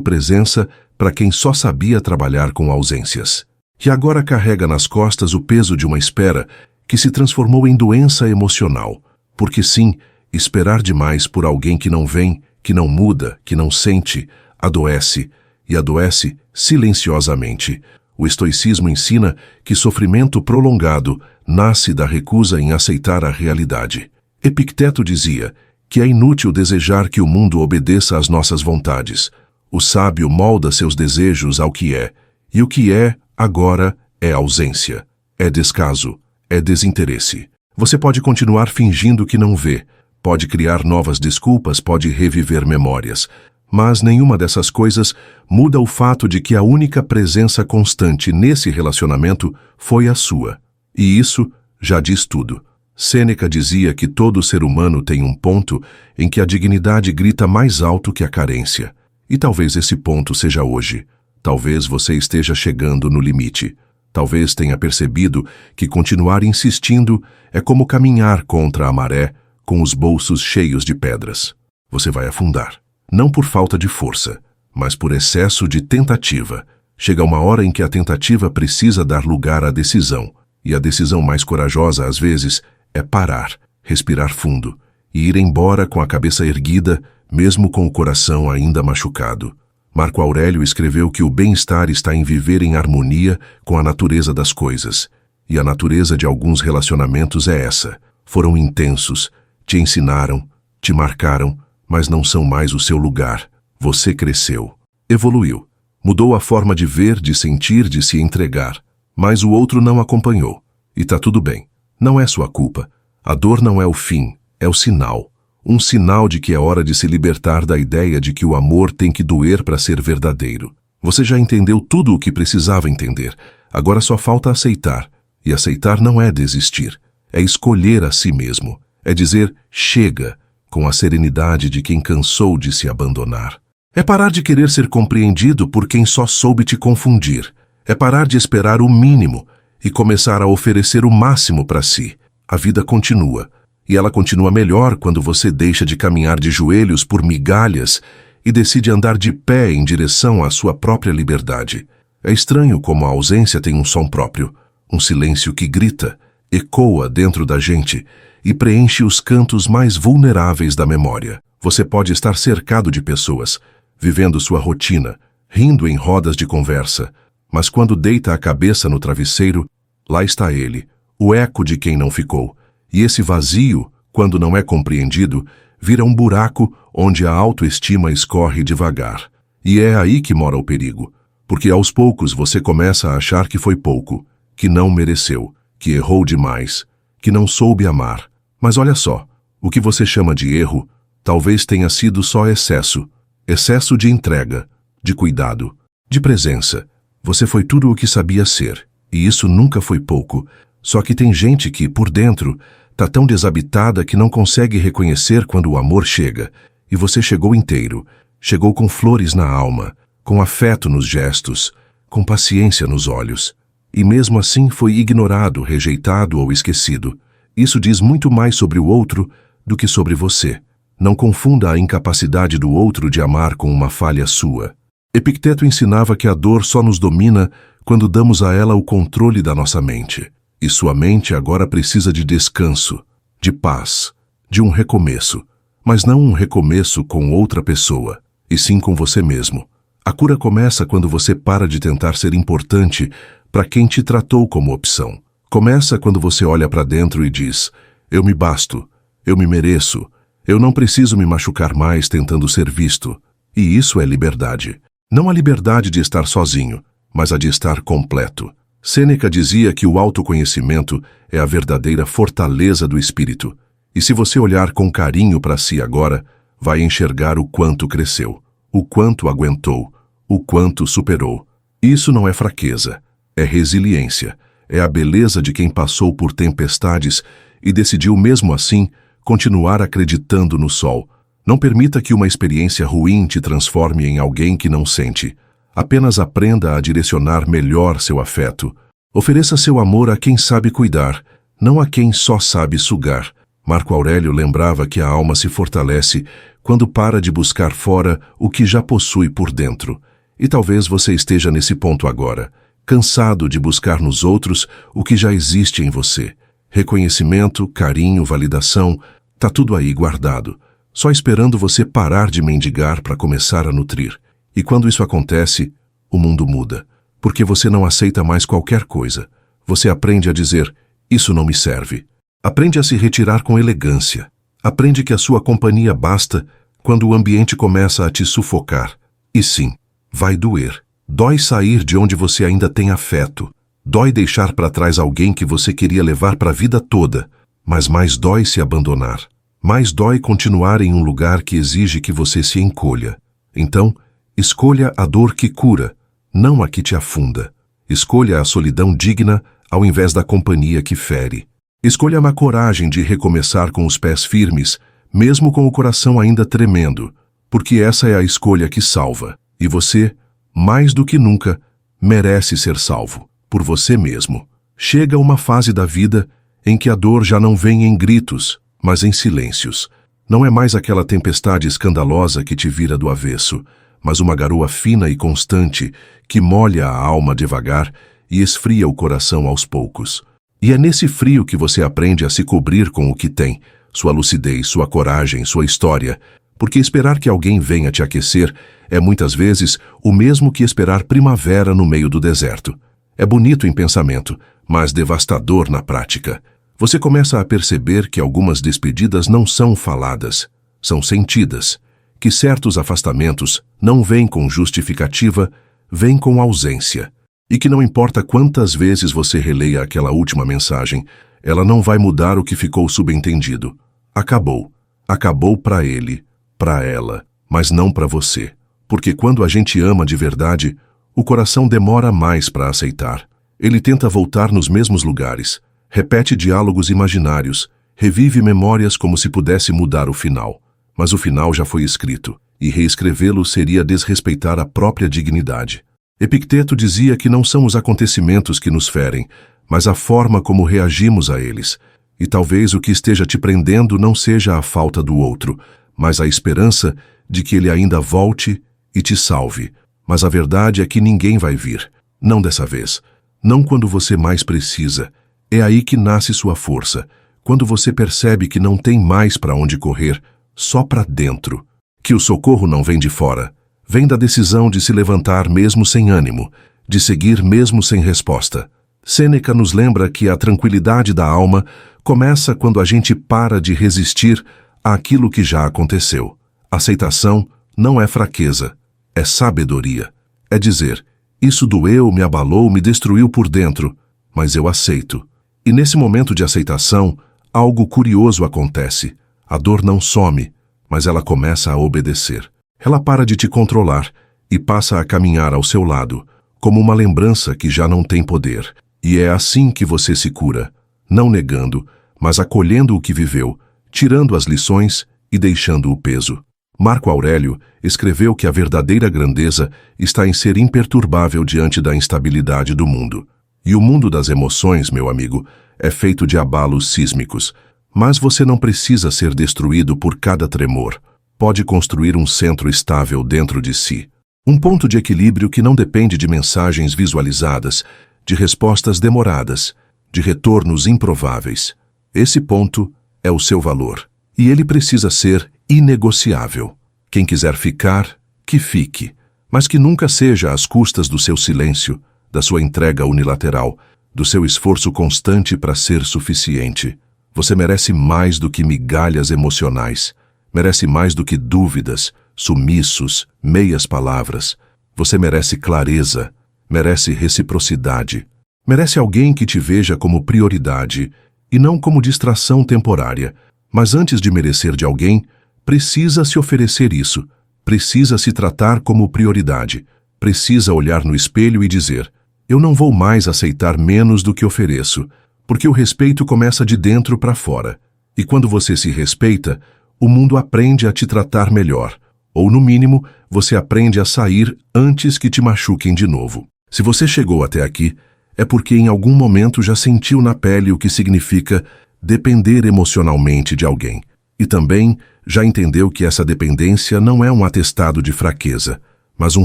A: presença para quem só sabia trabalhar com ausências. E agora carrega nas costas o peso de uma espera que se transformou em doença emocional. Porque sim, esperar demais por alguém que não vem, que não muda, que não sente, adoece, e adoece silenciosamente. O estoicismo ensina que sofrimento prolongado nasce da recusa em aceitar a realidade. Epicteto dizia que é inútil desejar que o mundo obedeça às nossas vontades. O sábio molda seus desejos ao que é, e o que é, agora, é ausência, é descaso, é desinteresse. Você pode continuar fingindo que não vê, pode criar novas desculpas, pode reviver memórias, mas nenhuma dessas coisas muda o fato de que a única presença constante nesse relacionamento foi a sua. E isso já diz tudo. Sêneca dizia que todo ser humano tem um ponto em que a dignidade grita mais alto que a carência. E talvez esse ponto seja hoje. Talvez você esteja chegando no limite. Talvez tenha percebido que continuar insistindo é como caminhar contra a maré com os bolsos cheios de pedras. Você vai afundar. Não por falta de força, mas por excesso de tentativa. Chega uma hora em que a tentativa precisa dar lugar à decisão. E a decisão mais corajosa, às vezes, é parar, respirar fundo e ir embora com a cabeça erguida, mesmo com o coração ainda machucado. Marco Aurélio escreveu que o bem-estar está em viver em harmonia com a natureza das coisas. E a natureza de alguns relacionamentos é essa. Foram intensos, te ensinaram, te marcaram, mas não são mais o seu lugar. Você cresceu, evoluiu, mudou a forma de ver, de sentir, de se entregar. Mas o outro não acompanhou. E tá tudo bem. Não é sua culpa. A dor não é o fim, é o sinal. Um sinal de que é hora de se libertar da ideia de que o amor tem que doer para ser verdadeiro. Você já entendeu tudo o que precisava entender. Agora só falta aceitar. E aceitar não é desistir. É escolher a si mesmo. É dizer chega, com a serenidade de quem cansou de se abandonar. É parar de querer ser compreendido por quem só soube te confundir. É parar de esperar o mínimo e começar a oferecer o máximo para si. A vida continua. E ela continua melhor quando você deixa de caminhar de joelhos por migalhas e decide andar de pé em direção à sua própria liberdade. É estranho como a ausência tem um som próprio, um silêncio que grita, ecoa dentro da gente e preenche os cantos mais vulneráveis da memória. Você pode estar cercado de pessoas, vivendo sua rotina, rindo em rodas de conversa, mas quando deita a cabeça no travesseiro, lá está ele, o eco de quem não ficou. E esse vazio, quando não é compreendido, vira um buraco onde a autoestima escorre devagar. E é aí que mora o perigo, porque aos poucos você começa a achar que foi pouco, que não mereceu, que errou demais, que não soube amar. Mas olha só, o que você chama de erro, talvez tenha sido só excesso. Excesso de entrega, de cuidado, de presença. Você foi tudo o que sabia ser, e isso nunca foi pouco. Só que tem gente que, por dentro, tá tão desabitada que não consegue reconhecer quando o amor chega. E você chegou inteiro, chegou com flores na alma, com afeto nos gestos, com paciência nos olhos. E mesmo assim foi ignorado, rejeitado ou esquecido. Isso diz muito mais sobre o outro do que sobre você. Não confunda a incapacidade do outro de amar com uma falha sua. Epicteto ensinava que a dor só nos domina quando damos a ela o controle da nossa mente. E sua mente agora precisa de descanso, de paz, de um recomeço. Mas não um recomeço com outra pessoa, e sim com você mesmo. A cura começa quando você para de tentar ser importante para quem te tratou como opção. Começa quando você olha para dentro e diz: eu me basto, eu me mereço, eu não preciso me machucar mais tentando ser visto. E isso é liberdade. Não a liberdade de estar sozinho, mas a de estar completo. Sêneca dizia que o autoconhecimento é a verdadeira fortaleza do espírito. E se você olhar com carinho para si agora, vai enxergar o quanto cresceu, o quanto aguentou, o quanto superou. Isso não é fraqueza, é resiliência, é a beleza de quem passou por tempestades e decidiu mesmo assim continuar acreditando no sol. Não permita que uma experiência ruim te transforme em alguém que não sente. Apenas aprenda a direcionar melhor seu afeto. Ofereça seu amor a quem sabe cuidar, não a quem só sabe sugar. Marco Aurélio lembrava que a alma se fortalece quando para de buscar fora o que já possui por dentro. E talvez você esteja nesse ponto agora, cansado de buscar nos outros o que já existe em você. Reconhecimento, carinho, validação, tá tudo aí guardado, só esperando você parar de mendigar para começar a nutrir. E quando isso acontece, o mundo muda, porque você não aceita mais qualquer coisa. Você aprende a dizer: isso não me serve. Aprende a se retirar com elegância. Aprende que a sua companhia basta quando o ambiente começa a te sufocar. E sim, vai doer. Dói sair de onde você ainda tem afeto. Dói deixar para trás alguém que você queria levar para a vida toda. Mas mais dói se abandonar. Mais dói continuar em um lugar que exige que você se encolha. Então, escolha a dor que cura, não a que te afunda. Escolha a solidão digna ao invés da companhia que fere. Escolha a coragem de recomeçar com os pés firmes, mesmo com o coração ainda tremendo, porque essa é a escolha que salva. E você, mais do que nunca, merece ser salvo, por você mesmo. Chega uma fase da vida em que a dor já não vem em gritos, mas em silêncios. Não é mais aquela tempestade escandalosa que te vira do avesso, mas uma garoa fina e constante que molha a alma devagar e esfria o coração aos poucos. E é nesse frio que você aprende a se cobrir com o que tem, sua lucidez, sua coragem, sua história, porque esperar que alguém venha te aquecer é muitas vezes o mesmo que esperar primavera no meio do deserto. É bonito em pensamento, mas devastador na prática. Você começa a perceber que algumas despedidas não são faladas, são sentidas, que certos afastamentos não vêm com justificativa, vêm com ausência, e que não importa quantas vezes você releia aquela última mensagem, ela não vai mudar o que ficou subentendido. Acabou. Acabou para ele, para ela, mas não para você. Porque quando a gente ama de verdade, o coração demora mais para aceitar. Ele tenta voltar nos mesmos lugares, repete diálogos imaginários, revive memórias como se pudesse mudar o final. Mas o final já foi escrito, e reescrevê-lo seria desrespeitar a própria dignidade. Epicteto dizia que não são os acontecimentos que nos ferem, mas a forma como reagimos a eles. E talvez o que esteja te prendendo não seja a falta do outro, mas a esperança de que ele ainda volte e te salve. Mas a verdade é que ninguém vai vir, não dessa vez, não quando você mais precisa. É aí que nasce sua força, quando você percebe que não tem mais para onde correr, só para dentro. Que o socorro não vem de fora, vem da decisão de se levantar mesmo sem ânimo, de seguir mesmo sem resposta. Sêneca nos lembra que a tranquilidade da alma começa quando a gente para de resistir àquilo que já aconteceu. Aceitação não é fraqueza, é sabedoria. É dizer: isso doeu, me abalou, me destruiu por dentro, mas eu aceito. E nesse momento de aceitação, algo curioso acontece. A dor não some, mas ela começa a obedecer. Ela para de te controlar e passa a caminhar ao seu lado, como uma lembrança que já não tem poder. E é assim que você se cura, não negando, mas acolhendo o que viveu, tirando as lições e deixando o peso. Marco Aurélio escreveu que a verdadeira grandeza está em ser imperturbável diante da instabilidade do mundo. E o mundo das emoções, meu amigo, é feito de abalos sísmicos. Mas você não precisa ser destruído por cada tremor. Pode construir um centro estável dentro de si. Um ponto de equilíbrio que não depende de mensagens visualizadas, de respostas demoradas, de retornos improváveis. Esse ponto é o seu valor. E ele precisa ser inegociável. Quem quiser ficar, que fique. mas que nunca seja às custas do seu silêncio, da sua entrega unilateral, do seu esforço constante para ser suficiente. Você merece mais do que migalhas emocionais, merece mais do que dúvidas, sumiços, meias palavras. Você merece clareza, merece reciprocidade, merece alguém que te veja como prioridade e não como distração temporária. Mas antes de merecer de alguém, precisa se oferecer isso, precisa se tratar como prioridade, precisa olhar no espelho e dizer: eu não vou mais aceitar menos do que ofereço, porque o respeito começa de dentro para fora. E quando você se respeita, o mundo aprende a te tratar melhor, ou no mínimo, você aprende a sair antes que te machuquem de novo. Se você chegou até aqui, é porque em algum momento já sentiu na pele o que significa depender emocionalmente de alguém. E também já entendeu que essa dependência não é um atestado de fraqueza, mas um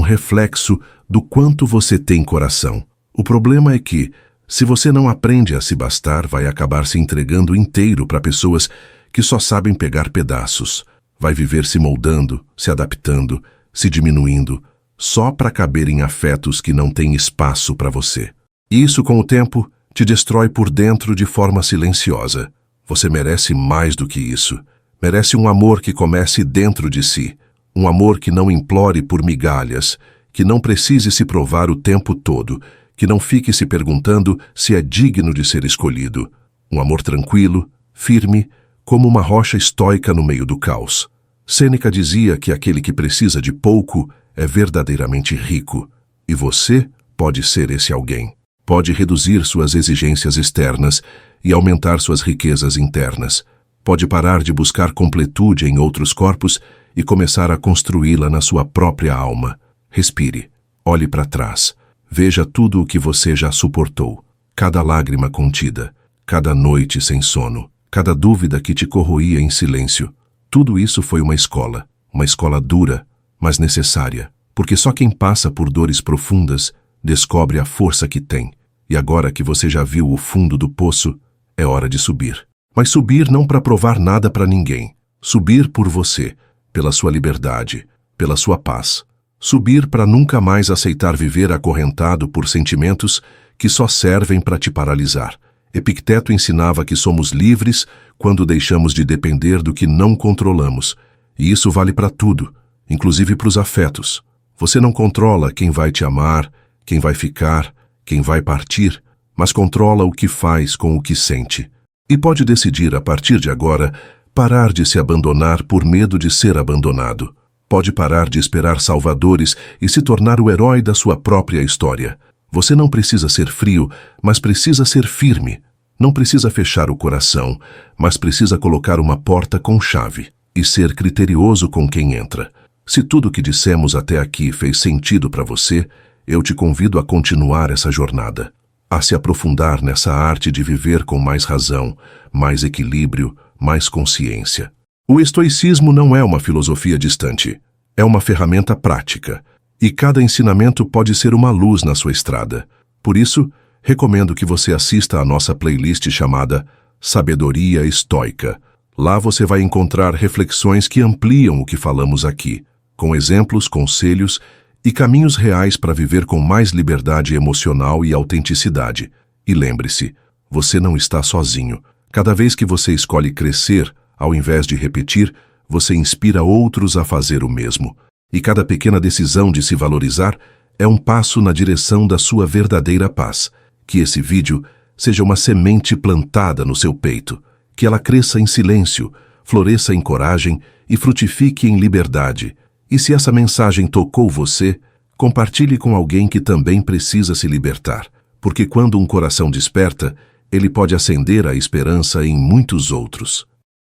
A: reflexo do quanto você tem coração. O problema é que, se você não aprende a se bastar, vai acabar se entregando inteiro para pessoas que só sabem pegar pedaços. Vai viver se moldando, se adaptando, se diminuindo, só para caber em afetos que não têm espaço para você. E isso, com o tempo, te destrói por dentro de forma silenciosa. Você merece mais do que isso. Merece um amor que comece dentro de si. Um amor que não implore por migalhas, que não precise se provar o tempo todo, que não fique se perguntando se é digno de ser escolhido. Um amor tranquilo, firme, como uma rocha estoica no meio do caos. Sêneca dizia que aquele que precisa de pouco é verdadeiramente rico. E você pode ser esse alguém. Pode reduzir suas exigências externas e aumentar suas riquezas internas. Pode parar de buscar completude em outros corpos e começar a construí-la na sua própria alma. Respire, olhe para trás. Veja tudo o que você já suportou. Cada lágrima contida, cada noite sem sono, cada dúvida que te corroía em silêncio. Tudo isso foi uma escola dura, mas necessária, porque só quem passa por dores profundas descobre a força que tem. E agora que você já viu o fundo do poço, é hora de subir. Mas subir não para provar nada para ninguém. Subir por você, pela sua liberdade, pela sua paz. Subir para nunca mais aceitar viver acorrentado por sentimentos que só servem para te paralisar. Epicteto ensinava que somos livres quando deixamos de depender do que não controlamos. E isso vale para tudo, inclusive para os afetos. Você não controla quem vai te amar, quem vai ficar, quem vai partir, mas controla o que faz com o que sente. E pode decidir, a partir de agora, parar de se abandonar por medo de ser abandonado. Pode parar de esperar salvadores e se tornar o herói da sua própria história. Você não precisa ser frio, mas precisa ser firme. Não precisa fechar o coração, mas precisa colocar uma porta com chave e ser criterioso com quem entra. Se tudo o que dissemos até aqui fez sentido para você, eu te convido a continuar essa jornada, a se aprofundar nessa arte de viver com mais razão, mais equilíbrio, mais consciência. O estoicismo não é uma filosofia distante, é uma ferramenta prática, e cada ensinamento pode ser uma luz na sua estrada. Por isso, recomendo que você assista à nossa playlist chamada Sabedoria Estoica. Lá você vai encontrar reflexões que ampliam o que falamos aqui, com exemplos, conselhos e caminhos reais para viver com mais liberdade emocional e autenticidade. E lembre-se, você não está sozinho. Cada vez que você escolhe crescer, ao invés de repetir, você inspira outros a fazer o mesmo. E cada pequena decisão de se valorizar é um passo na direção da sua verdadeira paz. Que esse vídeo seja uma semente plantada no seu peito, que ela cresça em silêncio, floresça em coragem e frutifique em liberdade. E se essa mensagem tocou você, compartilhe com alguém que também precisa se libertar, porque quando um coração desperta, ele pode acender a esperança em muitos outros.